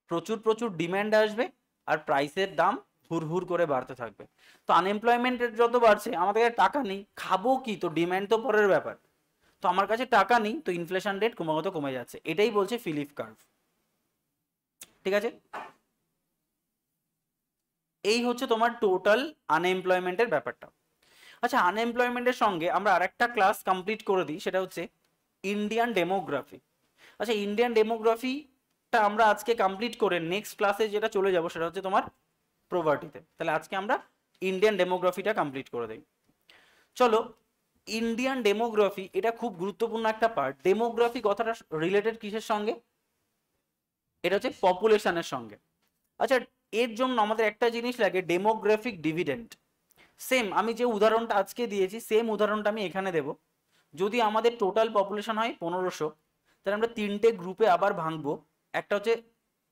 প্রচুর প্রচুর ডিমান্ড আসবে আর প্রাইসের দাম হুর হুর করে বাড়তে থাকবে। তো আনএমপ্লয়মেন্ট যত বাড়ছে, আমাদের কাছে টাকা নেই, খাবো কি? তো ডিমান্ড তো পরের ব্যাপার। তো আমার কাছে টাকা নেই, তো ইনফ্লেশন রেট ক্রমাগত কমে যাচ্ছে। এটাই বলছে ফিলিপ কার্ভ। ঠিক আছে, এই হচ্ছে তোমার টোটাল আনএমপ্লয়মেন্টের ব্যাপারটা। আচ্ছা আনএমপ্লয়মেন্টের সঙ্গে আমরা আরেকটা ক্লাস কমপ্লিট করে দিই, সেটা হচ্ছে ইন্ডিয়ান ডেমোগ্রাফি। আচ্ছা ইন্ডিয়ান ডেমোগ্রাফিটা আমরা আজকে কমপ্লিট করে নেক্সট ক্লাসে যেটা চলে যাব সেটা হচ্ছে তোমার প্রভার্টিতে। তাহলে আজকে আমরা ইন্ডিয়ান ডেমোগ্রাফিটা কমপ্লিট করে দিই। চলো, ইন্ডিয়ান ডেমোগ্রাফি এটা খুব গুরুত্বপূর্ণ একটা পার্ট। ডেমোগ্রাফি কথাটা রিলেটেড কিসের সঙ্গে? এটা হচ্ছে পপুলেশনের সঙ্গে। আচ্ছা এর জন্য আমাদের একটা জিনিস লাগে, ডেমোগ্রাফিক ডিভিডেন্ড। সেম আমি যে উদাহরণটা আজকে দিয়েছি সেম উদাহরণটা আমি এখানে দেব। যদি আমাদের টোটাল পপুলেশন হয় 1500, তাহলে আমরা তিনটে গ্রুপে আবার ভাঙবো। একটা হচ্ছে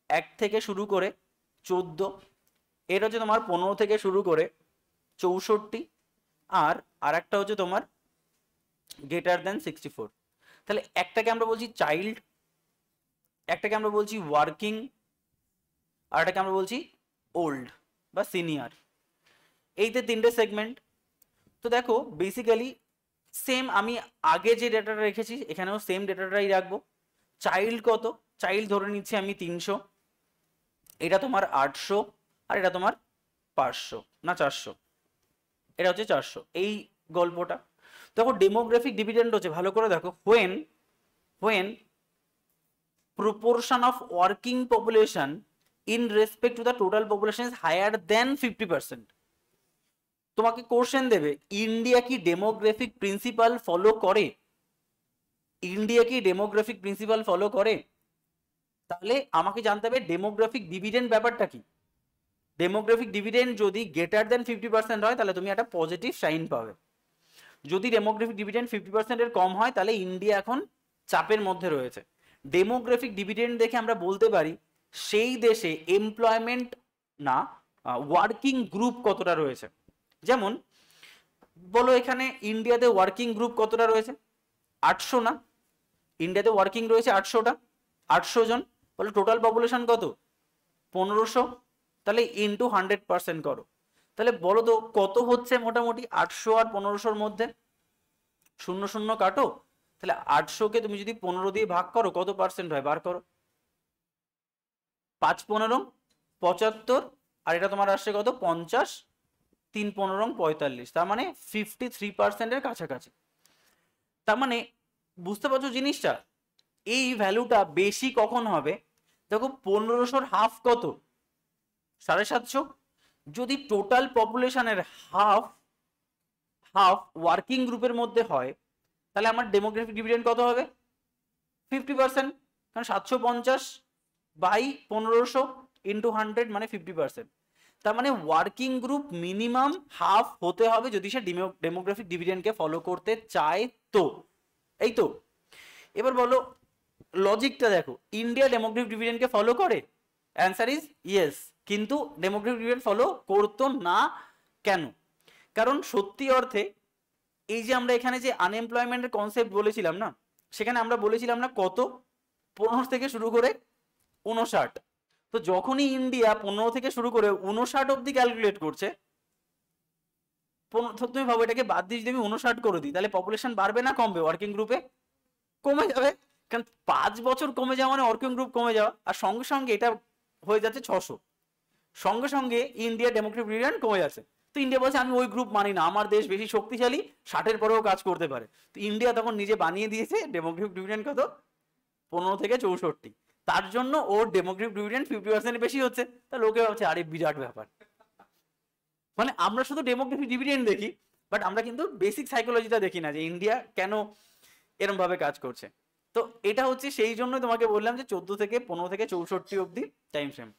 1 থেকে শুরু করে 14, এটা হচ্ছে তোমার 15 থেকে শুরু করে 64, আর একটা হচ্ছে তোমার গ্রেটার দেন 64। তাহলে একটাকে আমরা বলছি চাইল্ড, একটাকে আমরা বলছি ওয়ার্কিং, আর একটাকে আমরা বলছি ওল্ড বা সিনিয়র। এইতে তিনটে সেগমেন্ট। তো দেখো বেসিক্যালি সেম আমি আগে যে ডেটাটা রেখেছি এখানেও সেম ডেটাটাই রাখবো। চাইল্ড কত? চাইল্ড ধরে নিচ্ছি আমি 300, এটা তোমার 800, আর এটা তোমার 500 না 400, এটা হচ্ছে 400। এই গল্পটা দেখো। ডেমোগ্রাফিক ডিভিডেন্ড হচ্ছে, ভালো করে দেখো, when proportion of working population in respect to the total population is higher than 50%। তোমাকে কোশ্চেন দেবে ইন্ডিয়া কি ডেমোগ্রাফিক প্রিন্সিপাল ফলো করে? ইন্ডিয়া কি ডেমোগ্রাফিক প্রিন্সিপাল ফলো করে? তাহলে আমাকে জানতে হবে ডেমোগ্রাফিক ডিভিডেন্ড ব্যাপারটা কি। ডেমোগ্রাফিক ডিভিডেন্ড যদি গ্রেটার দেন 50% হয় তাহলে তুমি একটা পজিটিভ সাইন পাবে। যদি ডেমোগ্রাফিক ডিভিডেন্ড 50% এর কম হয় তাহলে ইন্ডিয়া এখন চাপের মধ্যে রয়েছে। ডেমোগ্রাফিক ডিভিডেন্ড দেখে আমরা বলতে পারি সেই দেশে এমপ্লয়মেন্ট না ওয়ার্কিং গ্রুপ কতটা রয়েছে। যেমন বলো এখানে ইন্ডিয়াতে ওয়ার্কিং গ্রুপ কতটা রয়েছে? 800 না? ইন্ডিয়াতে ওয়ার্কিং রয়েছে 800টা, 800 জন। বলো টোটাল পপুলেশন কত? 1500। তাহলে ইন্টু 100% করো। তাহলে বলো তো কত হচ্ছে মোটামুটি 800 আর 1500-র মধ্যে? 0 0 কাটো। তাহলে 800-কে তুমি যদি 15 দিয়ে ভাগ করো কত পার্সেন্ট হয় বার করো। 5 15 75, আর এটা তোমার আসছে কত? 50, 3 15 45, তার মানে 53%-এর কাছাকাছি। তার মানে বুঝতে পারছো জিনিসটা? এই ভ্যালুটা বেশি কখন হবে? দেখো 1500-র হাফ কত? 750। যদি টোটাল পপুলেশনের হাফ ওয়ার্কিং গ্রুপের মধ্যে হয় তাহলে আমার ডেমোগ্রাফিক ডিভিডেন্ড কত হবে? 50%। কারণ 750 বাই 1500 ইন্টু 100 মানে 50%। তার মানে ওয়ার্কিং গ্রুপ মিনিমাম হাফ হতে হবে যদি সে ডেমোগ্রাফিক ডিভিডেন্ডকে ফলো করতে চায়। তো এই তো এবার বলো লজিকটা দেখো, ইন্ডিয়া ডেমোগ্রাফিক ডিভিডেন্ডকে ফলো করে? Answer is yes. কিন্তু ডেমোগ্রাফিক ডিভিডেন্ড ফলো করতো না কেন? কারণ সত্যি অর্থে এই যে আমরা এখানে যে আনএমপ্লয়মেন্টের কনসেপ্ট বলেছিলাম না, সেখানে আমরা বলেছিলাম না কত? 15 থেকে শুরু করে 59। তো যখনই ইন্ডিয়া 15 থেকে শুরু করে 59 অব্দি ক্যালকুলেট করছে, তুমি ভাবো এটাকে বাদ দিয়ে যদি আমি 59 করে দিই তাহলে পপুলেশন বাড়বে না কমবে? ওয়ার্কিং গ্রুপে কমে যাবে। কারণ 5 বছর কমে যাওয়া মানে ওয়ার্কিং গ্রুপ কমে যাওয়া, আর সঙ্গে সঙ্গে এটা হয়ে যাচ্ছে 600। সঙ্গে সঙ্গে ইন্ডিয়া ডেমোগ্রাফিক ডিভিডেন্ড কমে যাচ্ছে। তো ইন্ডিয়া বলছে আমি ওই গ্রুপ মানি না, আমার দেশ বেশি শক্তিশালী, 60-এর পরেও কাজ করতে পারে। তো ইন্ডিয়া তখন নিজে বানিয়ে দিয়েছে ডেমোগ্রাফিক ডিভিডেন্ড কত? 15 থেকে 64। তার জন্য ওর ডেমোগ্রাফিক ডিভিডেন্ড 50% বেশি হচ্ছে। তা লোকে ভাবছে আরে বিরাট ব্যাপার। মানে আমরা শুধু ডেমোগ্রাফিক ডিভিডেন্ড দেখি, বাট আমরা কিন্তু বেসিক সাইকোলজিটা দেখি না যে ইন্ডিয়া কেন এরম ভাবে কাজ করছে। তো এটা হচ্ছে সেই জন্য তোমাকে বললাম যে 14 থেকে 15 থেকে 64 অব্দি টাইম ফ্রেম।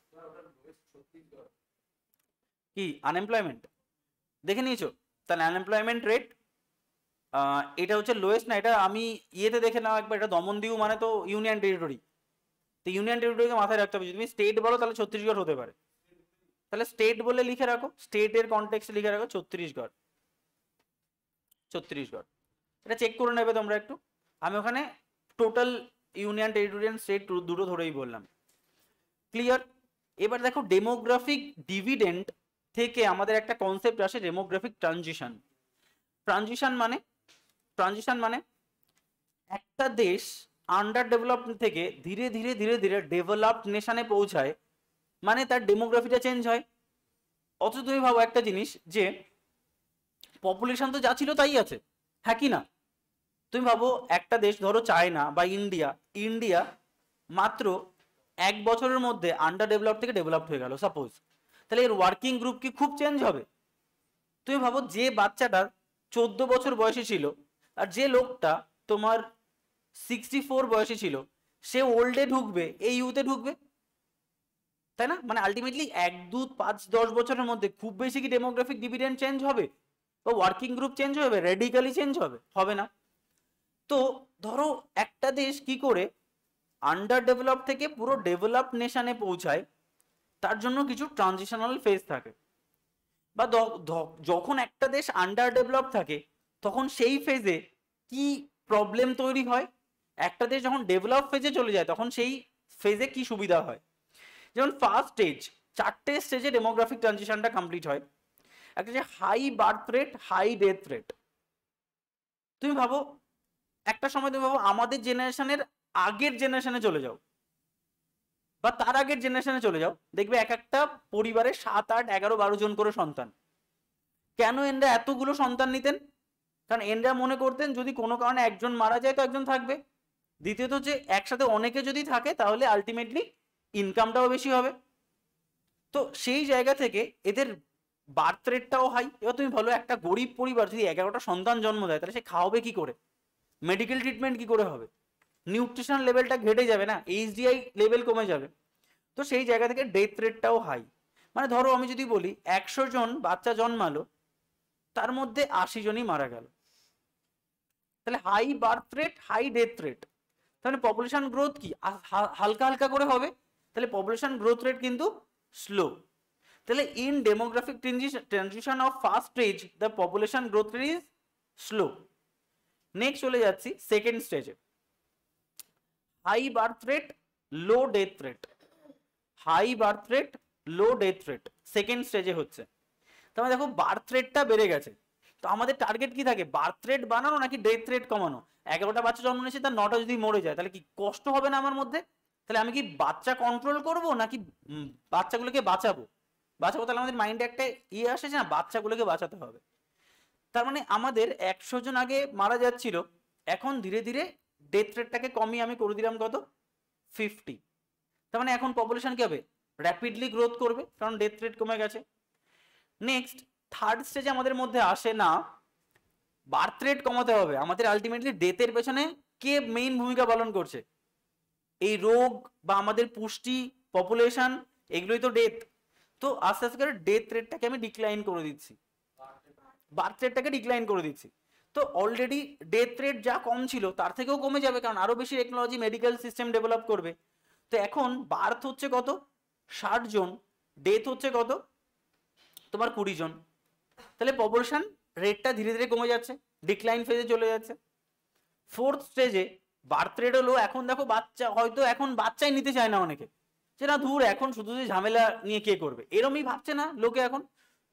কি আনএমপ্লয়মেন্ট দেখে নিয়েছো? তাহলে আনএমপ্লয়মেন্ট রেট এটা হচ্ছে লোয়েস্ট না, এটা আমি ইয়েতে দেখে নাও একবার, এটা দমনদিউ মানে তো ইউনিয়ন টেরিটরি। তো ইউনিয়ন টেরিটরিকে মাথায় রাখতে হবে, যদি তুমি স্টেট বলো তাহলে ছত্তিশগড় হতে পারে, তাহলে স্টেট বলে লিখে রাখো, স্টেটের কনটেক্সটে লিখে রাখো ছত্তিশগড়। ছত্তিশগড় এটা চেক করে নেবে তোমরা একটু, আমি ওখানে টোটাল ইউনিয়ন টেরিটোরিয়াল স্টেট দুটো ধরেই বললাম। ক্লিয়ার? এবার দেখো ডেমোগ্রাফিক ডিভিডেন্ড থেকে আমাদের একটা কনসেপ্ট আসে ডেমোগ্রাফিক ট্রানজিশন। ট্রানজিশন মানে একটা দেশ আন্ডার ডেভেলপড থেকে ধীরে ধীরে ধীরে ধীরে ডেভেলপড নেশনে পৌঁছায়, মানে তার ডেমোগ্রাফিটা চেঞ্জ হয়। অথচ তুমি ভাবো একটা জিনিস যে পপুলেশন তো যা ছিল তাই আছে, হ্যাঁ কি না? তুমি ভাবো একটা দেশ ধরো চায়না বা ইন্ডিয়া মাত্র 1 বছরের মধ্যে আন্ডার ডেভেলপ থেকে ডেভেলপড হয়ে গেল সাপোজ, তাহলে এর ওয়ার্কিং গ্রুপ কি খুব চেঞ্জ হবে? তুমি ভাবো যে বাচ্চাটা 14 বছর বয়সে ছিল আর যে লোকটা তোমার 64 বয়সে ছিল, সে ওল্ডে ঢুকবে, এই ইউতে ঢুকবে, তাই না? মানে আলটিমেটলি 1, 2, 5, 10 বছরের মধ্যে খুব বেশি কি ডেমোগ্রাফিক ডিভিডেন্ড চেঞ্জ হবে বা ওয়ার্কিং গ্রুপ চেঞ্জ হবে, রেডিক্যালি চেঞ্জ হবে না। তো ধরো একটা দেশ কি করে আন্ডার ডেভেলপ থেকে পুরো ডেভেলপ নেশনে পৌঁছায়, তার জন্য কিছু ট্রানজিশনাল ফেজ থাকে। বা যখন একটা দেশ আন্ডার ডেভেলপ থাকে তখন সেই ফেজে কি প্রবলেম তৈরি হয়, একটা দেশ যখন ডেভেলপ ফেজে চলে যায় তখন সেই ফেজে কি সুবিধা হয়। যেমন ফার্স্ট স্টেজ, 4টে স্টেজে ডেমোগ্রাফিক ট্রানজিশনটা কমপ্লিট হয়। একটা যে high birth rate, high death rate. তুমি ভাবো একটা সময় তুমি ভাবো আমাদের জেনারেশনের আগের জেনারেশনে চলে যাও বা তার আগের জেনারেশনে চলে যাও, দেখবে এক একটা পরিবারে 7, 8, 11, 12 জন করে সন্তান। কেন এনরা এতগুলো সন্তান নিতেন? কারণ এনরা মনে করতেন যদি কোনো কারণে একজন মারা যায় তো একজন থাকবে। দ্বিতীয়ত যে একসাথে অনেকে যদি থাকে তাহলে আলটিমেটলি ইনকামটাও বেশি হবে। তো সেই জায়গা থেকে এদের বার্থ রেটটাও হাই। এবার তুমি ভালো একটা গরিব পরিবার যদি 11টা সন্তান জন্ম দেয় তাহলে সে খাওয়াবে কি করে, মেডিকেল ট্রিটমেন্ট কি করে হবে, নিউট্রিশন লেভেলটা ঘেটে যাবে না, এইচডিআই লেভেল কমে যাবে। তো সেই জায়গা থেকে ডেথ রেটটাও হাই। মানে ধরো আমি যদি বলি 100 জন বাচ্চা জন্মালো, তার মধ্যে 80 জনই মারা গেল। তাহলে high birth rate, high death rate, তাহলে পপুলেশন গ্রোথ কি হালকা হালকা করে হবে, তাহলে পপুলেশন গ্রোথ রেট কিন্তু স্লো। তাহলে in demographic transition of first stage the population growth rate is slow. Next চলে যাচ্ছি সেকেন্ড স্টেজে, high birth rate, low death rate. High birth rate, low death rate second স্টেজে হচ্ছে। তাহলে দেখো birth রেটটা বেড়ে গেছে, তো আমাদের টার্গেট কি থাকে, বার্থ রেট বাড়ানো নাকি ডেথ রেট কমানো? 11টা বাচ্চা জন্ম নিয়েছে, তার 9টা যদি মরে যায় তাহলে কি কষ্ট হবে না আমার মধ্যে? তাহলে আমি কি বাচ্চা কন্ট্রোল করব নাকি বাচ্চাগুলোকে বাঁচাবো? তাহলে আমাদের মাইন্ডে একটা ইয়ে আসে যে না বাচ্চাগুলোকে বাঁচাতে হবে। তার মানে আমাদের 100 জন আগে মারা যাচ্ছিল, এখন ধীরে ধীরে ডেথ রেটটাকে কমিয়ে আমি করে দিলাম কত, 50। তার মানে এখন পপুলেশন কি হবে, র্যাপিডলি গ্রোথ করবে কারণ ডেথ রেট কমে গেছে। নেক্সট থার্ড স্টেজে আমাদের মধ্যে আসে না বার্থ রেট কমাতে হবে, আমাদের আলটিমেটলি ডেথের পেছনে কে মেইন ভূমিকা পালন করছে, এই রোগ বা আমাদের পুষ্টি, পপুলেশন, এগুলোই তো ডেথ। তো আস্তে আস্তে করে ডেথ রেটটাকে আমি ডিক্লাইন করে দিচ্ছি, বার্থ রেটটাকে ডিক্লাইন করে দিচ্ছি। তো অলরেডি ডেথ রেট যা কম ছিল তার থেকেও কমে যাবে কারণ আরো বেশি টেকনোলজি, মেডিকেল সিস্টেম ডেভেলপ করবে। তো এখন বার্থ হচ্ছে কত, 60 জন, ডেথ হচ্ছে কত তোমার 20 জন। তাহলে পপুলেশন রেটটা ধীরে ধীরে কমে যাচ্ছে, ডিক্লাইন ফেজে চলে যাচ্ছে। ফোর্থ স্টেজে বার্থ রেট হলো, এখন দেখো বাচ্চা হয়তো এখন বাচ্চাই নিতে চায় না অনেকে, যে না ধুর এখন শুধু যে ঝামেলা নিয়ে কে করবে, এরমই ভাবছে না লোকে এখন,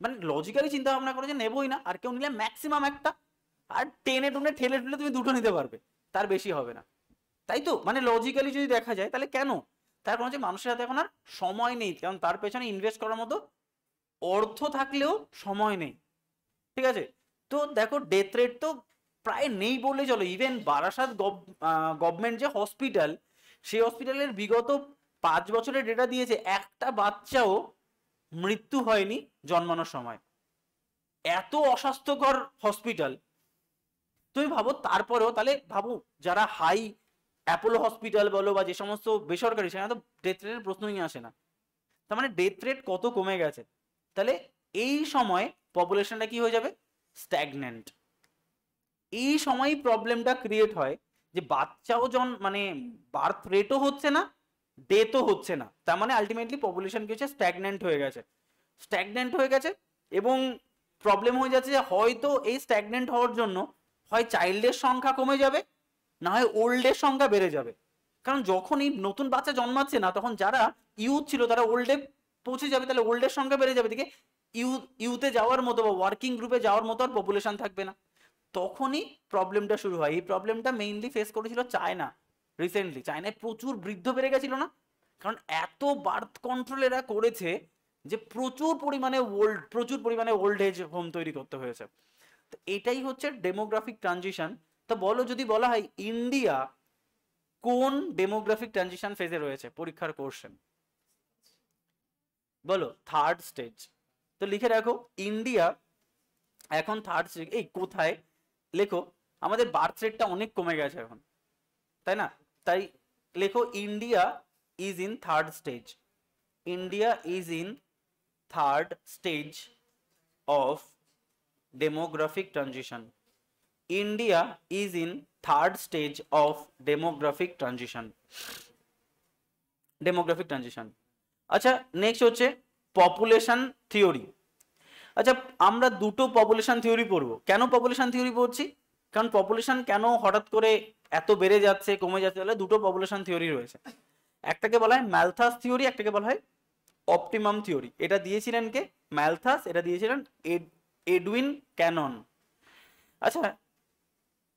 মানে লজিক্যালি চিন্তা ভাবনা করে যে নেবই না, আর কেউ নিলে ম্যাক্সিমাম একটা, আর টেনে টুনে ঠেলে ঠেলে তুমি 2টো নিতে পারবে, তার বেশি হবে না। তাই তো মানে লজিক্যালি যদি দেখা যায় তাহলে কেন, তার কারণ হচ্ছে মানুষের হাতে এখন আর সময় নেই, কারণ তার পেছনে ইনভেস্ট করার মতো অর্থ থাকলেও সময় নেই। ঠিক আছে, তো দেখো ডেথ রেট তো প্রায় নেই বললে চলো। ইভেন বারাসাত গভর্নমেন্ট যে হসপিটাল, সেই হসপিটালের বিগত 5 বছরের ডেটা দিয়েছে একটা বাচ্চাও মৃত্যু হয়নি জন্মানোর সময়। এত অস্বাস্থ্যকর হসপিটাল। তুমি ভাবো, তারপরেও তাহলে ভাবো যারা হাই অ্যাপোলো হসপিটাল বলো বা যে সমস্ত বেসরকারি, সেখানে তো ডেথ রেটের প্রশ্নই আসে না। তার মানে ডেথ রেট কত কমে গেছে। তাহলে এই সময় পপুলেশনটা কি হয়ে যাবে, স্ট্যাগন্যান্ট। এই সময়ই প্রবলেমটা ক্রিয়েট হয় যে বাচ্চাও মানে বার্থ রেটও হচ্ছে না, ডেথও হচ্ছে না। তার মানে আলটিমেটলি পপুলেশন কি হচ্ছে, স্ট্যাগন্যান্ট হয়ে গেছে। স্ট্যাগন্যান্ট হয়ে গেছে এবং প্রবলেম হয়ে যাচ্ছে যে হয়তো এই স্ট্যাগন্যান্ট হওয়ার জন্য হয় চাইল্ডের সংখ্যা কমে যাবে, না হয় ওল্ডের সংখ্যা বেড়ে যাবে। কারণ যখনই নতুন বাচ্চা জন্মাচ্ছে না, তখন যারা ইউথ ছিল তারা ওল্ডে পৌঁছে যাবে, তাহলে ওল্ডের সংখ্যা বেড়ে যাবে, দিকে ইউথে যাওয়ার মতো বা ওয়ার্কিং গ্রুপে যাওয়ার মতো আর পপুলেশন থাকবে না। তখনই প্রবলেমটা শুরু হয়। এই প্রবলেমটা মেইনলি ফেস করেছিল চায়না রিসেন্টলি। চায়নায় প্রচুর বৃদ্ধ বেড়ে গেছিল না, কারণ এত বার্থ কন্ট্রোল এরা করেছে যে প্রচুর পরিমাণে ওল্ড এজ হোম তৈরি করতে হয়েছে। তো এটাই হচ্ছে ডেমোগ্রাফিক ট্রানজিশন। তো বলো, যদি বলা হয় ইন্ডিয়া কোন ডেমোগ্রাফিক ট্রানজিশন ফেজে রয়েছে, পরীক্ষার কোশ্চেন বলো, থার্ড স্টেজ। তো লিখে রাখো ইন্ডিয়া এখন থার্ড স্টেজ। এই কোথায় লেখো, আমাদের বার্থ রেটটা অনেক কমে গেছে এখন, তাই না? তাই লেখো India is in third stage. India is in third stage of demographic transition. India is in third stage of demographic transition. Demographic transition. আচ্ছা, নেক্সট হচ্ছে পপুলেশন থিওরি। আচ্ছা, আমরা দুটো পপুলেশন থিওরি পড়বো। কেন পপুলেশন থিওরি পড়ছি? কারণ পপুলেশন কেন হঠাৎ করে এত বেড়ে যাচ্ছে, কমে যাচ্ছে, তাহলে দুটো পপুলেশন থিওরি রয়েছে। একটাকে বলা হয় ম্যালথাস থিওরি, একটাকে বলা হয় অপটিমাম থিওরি। এটা দিয়েছিলেন কে? ম্যালথাস। এটা দিয়েছিলেন এডউইন ক্যানন। আচ্ছা,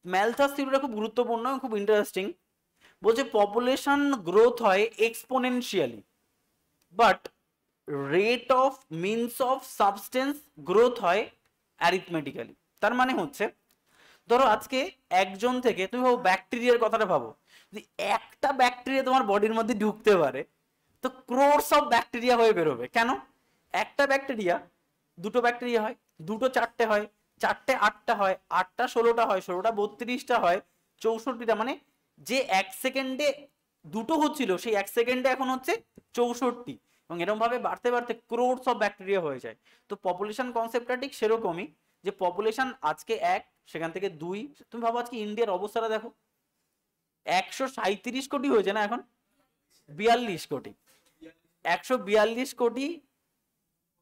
ম্যালথাস থিওরিটা খুব গুরুত্বপূর্ণ, খুব ইন্টারেস্টিং। বলছে পপুলেশন গ্রোথ হয় exponentially, but rate of means of substance growth হয় অ্যারিথমেটিক্যালি। তার মানে হচ্ছে, ধরো আজকে একজন থেকে, তুমি ভাবো ব্যাকটেরিয়ার কথাটা ভাবো, যদি একটা ব্যাকটেরিয়া তোমার বডির মধ্যে ঢুকতে পারে, তো ক্রোর্স অফ ব্যাকটেরিয়া হয়ে বেরোবে। কেন? একটা ব্যাকটেরিয়া, দুটো ব্যাকটেরিয়া হয়, দুটো চারটে হয়, চারটে আটটা হয়, আটটা 16টা হয়, 16টা 32টা হয়, 64টা। মানে যে 1 সেকেন্ডে দুটো হচ্ছিল, সেই 1 সেকেন্ডে এখন হচ্ছে 64। এবং এরকম ভাবে বাড়তে বাড়তে ক্রোর্স অফ ব্যাকটেরিয়া হয়ে যায়। তো পপুলেশন কনসেপ্টটা ঠিক সেরকমই, যে পপুলেশন আজকে 1, সেখান থেকে 2। তুমি ভাবো আজকে ইন্ডিয়ার অবস্থাটা দেখো, 137 কোটি হয়েছে না, এখন 42 কোটি। 142 কোটি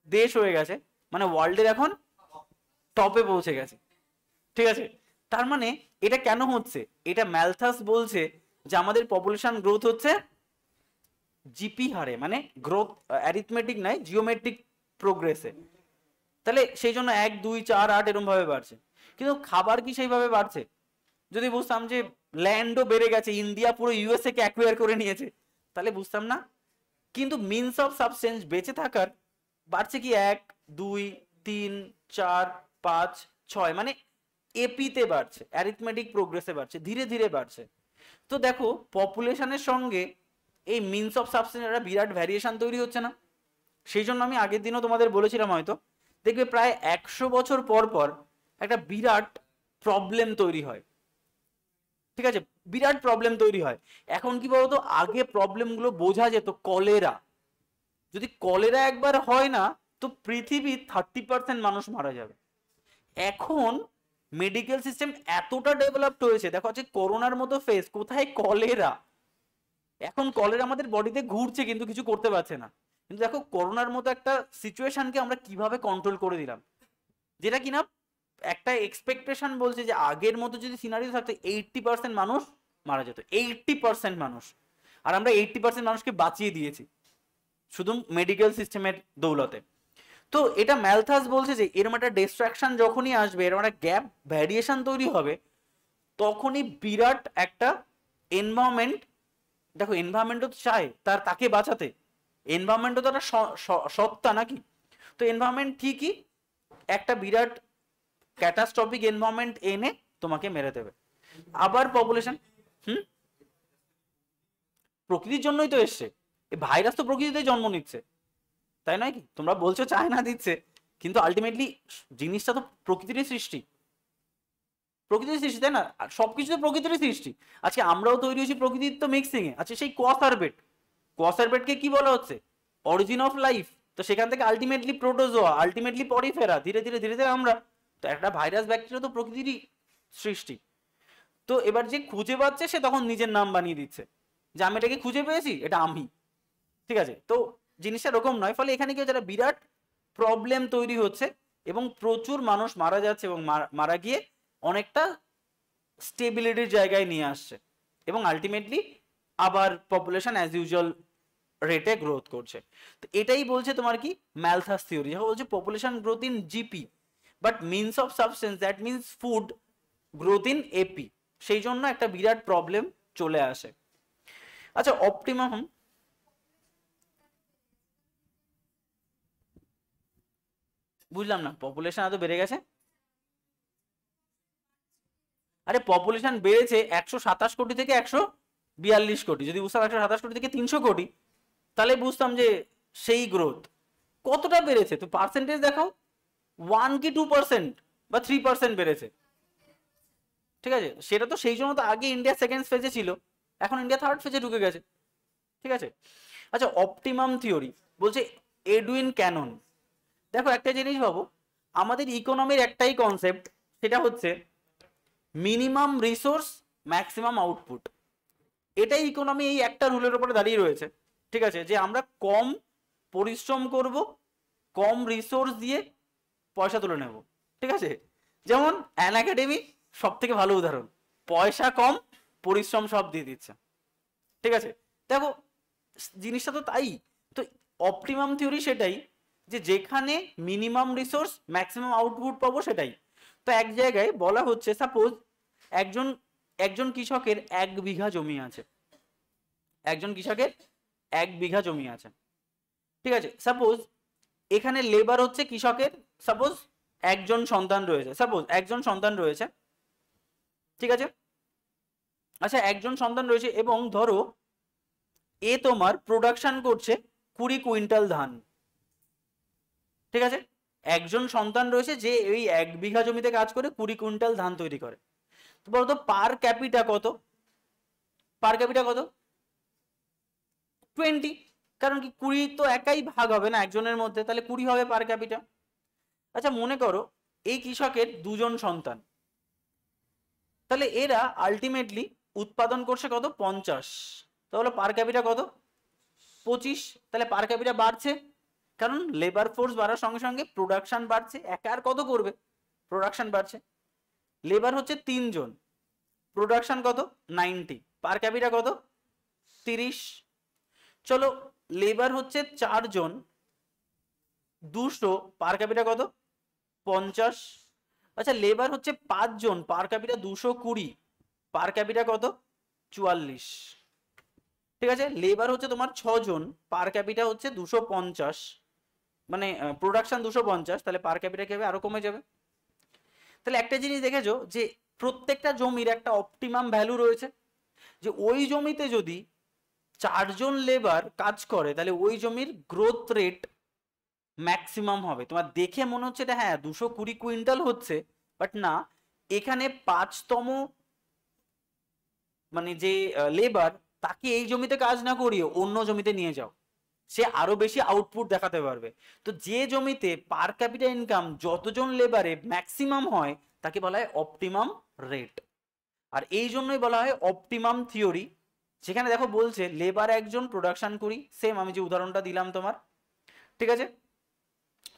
দেশ হয়ে গেছে, মানে ওয়ার্ল্ডের এখন টপে পৌঁছে গেছে। ঠিক আছে? তার মানে এটা কেন হচ্ছে? এটা ম্যালথাস বলছে যে আমাদের পপুলেশন গ্রোথ হচ্ছে জিপি হারে, মানে গ্রোথ অ্যারিথমেটিক নয়, জিওমেট্রিক প্রোগ্রেসে। তাহলে সেই জন্য 1, 2, 4, 8 এরকম ভাবে বাড়ছে। কিন্তু খাবার কি সেইভাবে বাড়ছে? যদি বুঝতাম যে ল্যান্ডও বেড়ে গেছে, ইন্ডিয়া পুরো ইউএসএ কে অ্যাকুয়ার করে নিয়েছে, তাহলে বুঝতাম না। কিন্তু মিনস অফ সাবস্টেন্স বেঁচে থাকার বাড়ছে কি 1, 2, 3, 4, 5, 6, মানে এপিতে বাড়ছে, অ্যারিথমেটিক প্রোগ্রেসে বাড়ছে, ধীরে ধীরে বাড়ছে। তো দেখো পপুলেশনের সঙ্গে এই মিনস অফ সাবস্টেন্স একটা বিরাট ভ্যারিয়েশন তৈরি হচ্ছে না? সেই জন্য আমি আগের দিনও তোমাদের বলেছিলাম, হয়তো দেখবে প্রায় 100 বছর পর পর একটা বিরাট প্রবলেম তৈরি হয়। ঠিক আছে? বিরাট প্রবলেম তৈরি হয়। এখন কি বলতো, আগে প্রবলেমগুলো বোঝা যেত। কলেরা, যদি কলেরা একবার হয় না, তো পৃথিবীর 30% মানুষ মারা যাবে। এখন মেডিকেল সিস্টেম এতটা ডেভেলপড হয়েছে, দেখো আজকে করোনার মতো ফেস, কোথায় কলেরা। এখন কলেরা আমাদের বডিতে ঘুরছে কিন্তু কিছু করতে পারছে না। কিন্তু দেখো করোনার মতো একটা সিচুয়েশনকে আমরা কিভাবে কন্ট্রোল করে দিলাম, যেটা কিনা একটা এক্সপেকটেশন বলছে যে আগের মতো যদি সিনারিও থাকতো 80% মানুষ মারা যেত, 80% মানুষ। আর আমরা 80% মানুষকে বাঁচিয়ে দিয়েছি শুধু মেডিকেল সিস্টেমের দৌলতে। তো এটা ম্যালথাস বলছে যে এরকম একটা ডিস্ট্রাকশন যখনই আসবে, এরকম একটা গ্যাপ ভ্যারিয়েশন তৈরি হবে, তখনই বিরাট একটা এনভায়রনমেন্ট, দেখো এনভায়রনমেন্টও তো চায় তাকে বাঁচাতে, এনভায়রনমেন্টও তো একটা সত্তা নাকি? তো এনভায়রনমেন্ট ঠিকই একটা বিরাট ক্যাটাস্ট্রফিক এনভায়রনমেন্ট এনে তোমাকে মেরে দেবে। আবার পপুলেশন, প্রকৃতির জন্যই তো এসছে, এই ভাইরাস তো প্রকৃতিতেই জন্ম নিচ্ছে, তাই নয় কি? তোমরা বলছো চায়না দিচ্ছে, কিন্তু আলটিমেটলি জিনিসটা তো প্রকৃতিরই সৃষ্টি, প্রকৃতির সৃষ্টি, তাই না? আর সবকিছু তো প্রকৃতিরই সৃষ্টি। আজকে আমরাও তৈরি হয়েছি প্রকৃতির তো মিক্সিং এ। আচ্ছা সেই কোয়াসারবেট, কোয়াসারবেটকে কি বলা হচ্ছে? Origin of life. তো সেখান থেকে আলটিমেটলি প্রোটোজোয়া, আলটিমেটলি পরিফেরা, ধীরে ধীরে ধীরে ধীরে আমরা। তো একটা ভাইরাস ব্যাকটেরিয়া তো প্রকৃতিরই সৃষ্টি। তো এবার যে খুঁজে পাচ্ছে সে তখন নিজের নাম বানিয়ে দিচ্ছে যে আমি এটাকে খুঁজে পেয়েছি, এটা আমি। ঠিক আছে, তো জিনিসটা এরকম নয়। ফলে এখানে কি যারা বিরাট প্রবলেম তৈরি হচ্ছে এবং প্রচুর মানুষ মারা যাচ্ছে এবং মারা গিয়ে অনেকটা স্টেবিলিটির জায়গায় নিয়ে আসছে এবং আলটিমেটলি আবার পপুলেশন অ্যাজ ইউজুয়াল রেটে গ্রোথ করছে। তো এটাই বলছে তোমার কি ম্যালথাস থিওরি, যখন বলছে population growth in GP but means of subsistence that means food growth in AP, সেই জন্য একটা বিরাট প্রবলেম চলে আসে। আচ্ছা অপটিমাম, বুঝলাম না, পপুলেশন এত বেড়ে গেছে? আরে পপুলেশন বেড়েছে 127 কোটি থেকে 142 কোটি, যদি বুঝতাম 127 কোটি থেকে 300 কোটি, তাহলে বুঝতাম যে সেই গ্রোথ কতটা বেড়েছে। তো পার্সেন্টেজ দেখাও, 1 কি 2% বা 3% বেড়েছে। ঠিক আছে, সেটা তো সেই জন্য তো আগে ইন্ডিয়া সেকেন্ড ফেজে ছিল, এখন ইন্ডিয়া থার্ড ফেজে ঢুকে গেছে। ঠিক আছে, আচ্ছা অপটিমাম থিওরি বলছে এডুইন ক্যানন। দেখো একটা জিনিস ভাবো, আমাদের ইকোনমির একটাই কনসেপ্ট, সেটা হচ্ছে মিনিমাম রিসোর্স ম্যাক্সিমাম আউটপুট। এটাই ইকোনমি এই একটা রুলের উপরে দাঁড়িয়ে রয়েছে। ঠিক আছে, যে আমরা কম পরিশ্রম করব, কম রিসোর্স দিয়ে পয়সা তুলে নেব। ঠিক আছে, যেমন অ্যান একাডেমি সব থেকে ভালো উদাহরণ, পয়সা কম পরিশ্রম সব দিয়ে দিচ্ছে। ঠিক আছে, দেখো জিনিসটা তো তাই। তো অপটিমাম থিওরি সেটাই, যে যেখানে মিনিমাম রিসোর্স ম্যাক্সিমাম আউটপুট পাবো সেটাই। তো এক জায়গায় বলা হচ্ছে সাপোজ একজন একজন কৃষকের 1 বিঘা জমি আছে, একজন কৃষকের 1 বিঘা জমি আছে। ঠিক আছে, সাপোজ এখানে লেবার হচ্ছে কৃষকের, সাপোজ একজন সন্তান রয়েছে, সাপোজ একজন সন্তান রয়েছে। ঠিক আছে, আচ্ছা একজন সন্তান রয়েছে এবং ধরো এ তোমার প্রোডাকশন করছে 20 কুইন্টাল ধান। ঠিক আছে, একজন সন্তান রয়েছে যে এই 1 বিঘা জমিতে কাজ করে 20 কুইন্টাল ধান তৈরি করে। তো বলতো পার ক্যাপিটা কত? পার ক্যাপিটা কত? 20। কারণ কি 20 তো একাই ভাগ হবে না একজনের মধ্যে, তাহলে 20 হবে পার ক্যাপিটা। আচ্ছা মনে করো এই কৃষকের 2জন সন্তান, তাহলে এরা আলটিমেটলি উৎপাদন করছে কত? 50। তাহলে পার ক্যাপিটা কত? 25। তাহলে পার ক্যাপিটা বাড়ছে, কারণ লেবার ফোর্স বাড়ার সঙ্গে সঙ্গে প্রোডাকশন বাড়ছে। একা আর কত করবে? প্রোডাকশন বাড়ছে। লেবার হচ্ছে 3জন, প্রোডাকশন কত? 90, পার ক্যাপিটা কত? 30। চলো লেবার হচ্ছে 4জন, 200, পার ক্যাপিটা কত? 50। আচ্ছা লেবার হচ্ছে 5জন, পার ক্যাপিটা 220, পার ক্যাপিটা কত? 44। ঠিক আছে, লেবার হচ্ছে তোমার 6জন, পার ক্যাপিটা হচ্ছে 250, মানে প্রোডাকশন 250, তাহলে পার ক্যাপিটা কি হবে? আরো কমে যাবে। তাহলে একটা জিনিস দেখেছো যে প্রত্যেকটা জমির একটা অপটিমাম ভ্যালু রয়েছে, যে ওই জমিতে যদি 4জন লেবার কাজ করে তাহলে ওই জমির গ্রোথ রেট ম্যাক্সিমাম হবে। তোমার দেখে মনে হচ্ছে এটা হ্যাঁ 220 কুইন্টাল হচ্ছে, বাট না, এখানে 5তম মানে যে লেবার, তাকে এই জমিতে কাজ না করিয়ে অন্য জমিতে নিয়ে যাও, সে আরো বেশি আউটপুট দেখাতে পারবে। তো যে জমিতে পার ক্যাপিটা ইনকাম যতজন লেবারে ম্যাক্সিমাম হয় তাকে বলা হয় অপটিমাম রেট। আর এই জন্যই বলা হয় অপটিমাম থিওরি। সেখানে দেখো বলছে লেবার একজন, প্রোডাকশন করি, সেম আমি যে উদাহরণটা দিলাম তোমার। ঠিক আছে,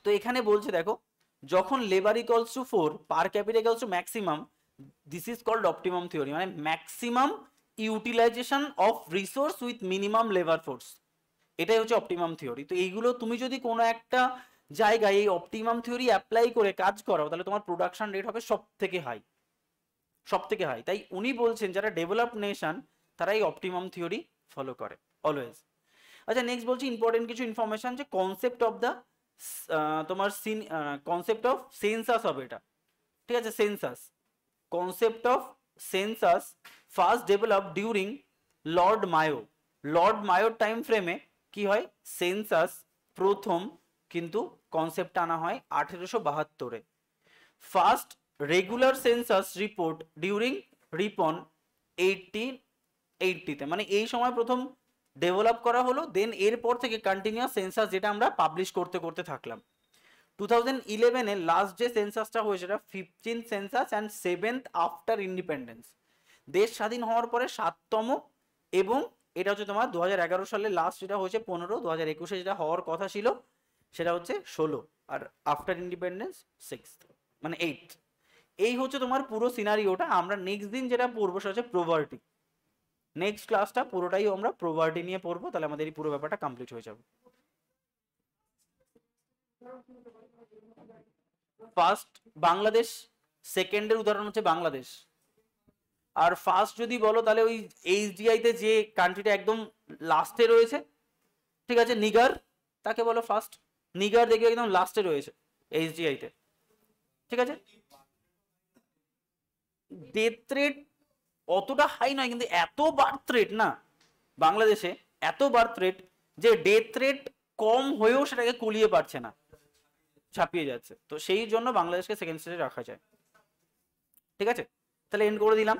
তো এখানে বলছে দেখো যখন labour equals to 4, per capita equals to maximum, this is called optimum theory, মানে maximum utilisation of resource with minimum labour force, এটাই হচ্ছে অপটিমাম থিওরি। তো এইগুলো তুমি যদি কোনো একটা জায়গায় এই অপটিমাম থিওরি অ্যাপ্লাই করে কাজ করাও তাহলে তোমার প্রোডাকশন রেট হবে সব থেকে হাই, সব থেকে হাই। তাই উনি বলছেন যারা ডেভেলপড নেশন তারা এই অপটিমাম থিওরি ফলো করে অলওয়েজ। আচ্ছা নেক্সট বলছি ইম্পর্টেন্ট কিছু ইনফরমেশন, যে কনসেপ্ট অফ দ্য তোমার কনসেপ্ট অফ সেন্সাস হবে এটা। ঠিক আছে, census, concept of census first develop during Lord Mayo. Lord মায়োর টাইম ফ্রেমে কি হয়, সেন্সাস প্রথম কিন্তু কনসেপ্ট আনা হয় 1872-এ। First regular census report during Ripon 1880-তে, মানে এই সময় প্রথম ডেভেলপ করা হলো। দেন এরপর থেকে কন্টিনিউয়াস সেন্সাস যেটা আমরা পাবলিশ করতে করতে থাকলাম। 2011-এ লাস্ট যে সেন্সাসটা হয়েছে সেটা 15th census and 7th after independence, দেশ স্বাধীন হওয়ার পরে 7তম। এবং এটা হচ্ছে তোমার 2011 সালে লাস্ট যেটা হয়েছে 15, 2021-এ যেটা হওয়ার কথা ছিল সেটা হচ্ছে 16, আর আফটার ইন্ডিপেন্ডেন্স 6th, মানে 8th। এই হচ্ছে তোমার পুরো সিনারিওটা। আমরা নেক্সট দিন যেটা পড়বো সেটা হচ্ছে প্রভার্টি। নেক্সট ক্লাসটা পুরোটাই আমরা প্রভার্টি নিয়ে পড়বো, তাহলে আমাদের এই পুরো ব্যাপারটা কমপ্লিট হয়ে যাবে। ফার্স্ট বাংলাদেশ, সেকেন্ডের উদাহরণ হচ্ছে বাংলাদেশ। আর ফার্স্ট যদি বলো তাহলে ওই এইচডিআই তে যে কান্ট্রিটা একদম লাস্টে রয়েছে, ঠিক আছে, নিগার, তাকে বলো ফার্স্ট। নিগার দেখবে একদম লাস্টে রয়েছে এইচডিআই তে, ঠিক আছে। ডেথ রেট অতটা হাই নয়, কিন্তু এত বার্থ রেট না বাংলাদেশে, এত বার্থ রেট যে ডেথ রেট কম হয়েও সেটাকে কুলিয়ে পারছে না, ছাপিয়ে যাচ্ছে। তো সেই জন্য বাংলাদেশকে সেকেন্ড স্টেজে রাখা যায়, ঠিক আছে। তাহলে এন্ড করে দিলাম।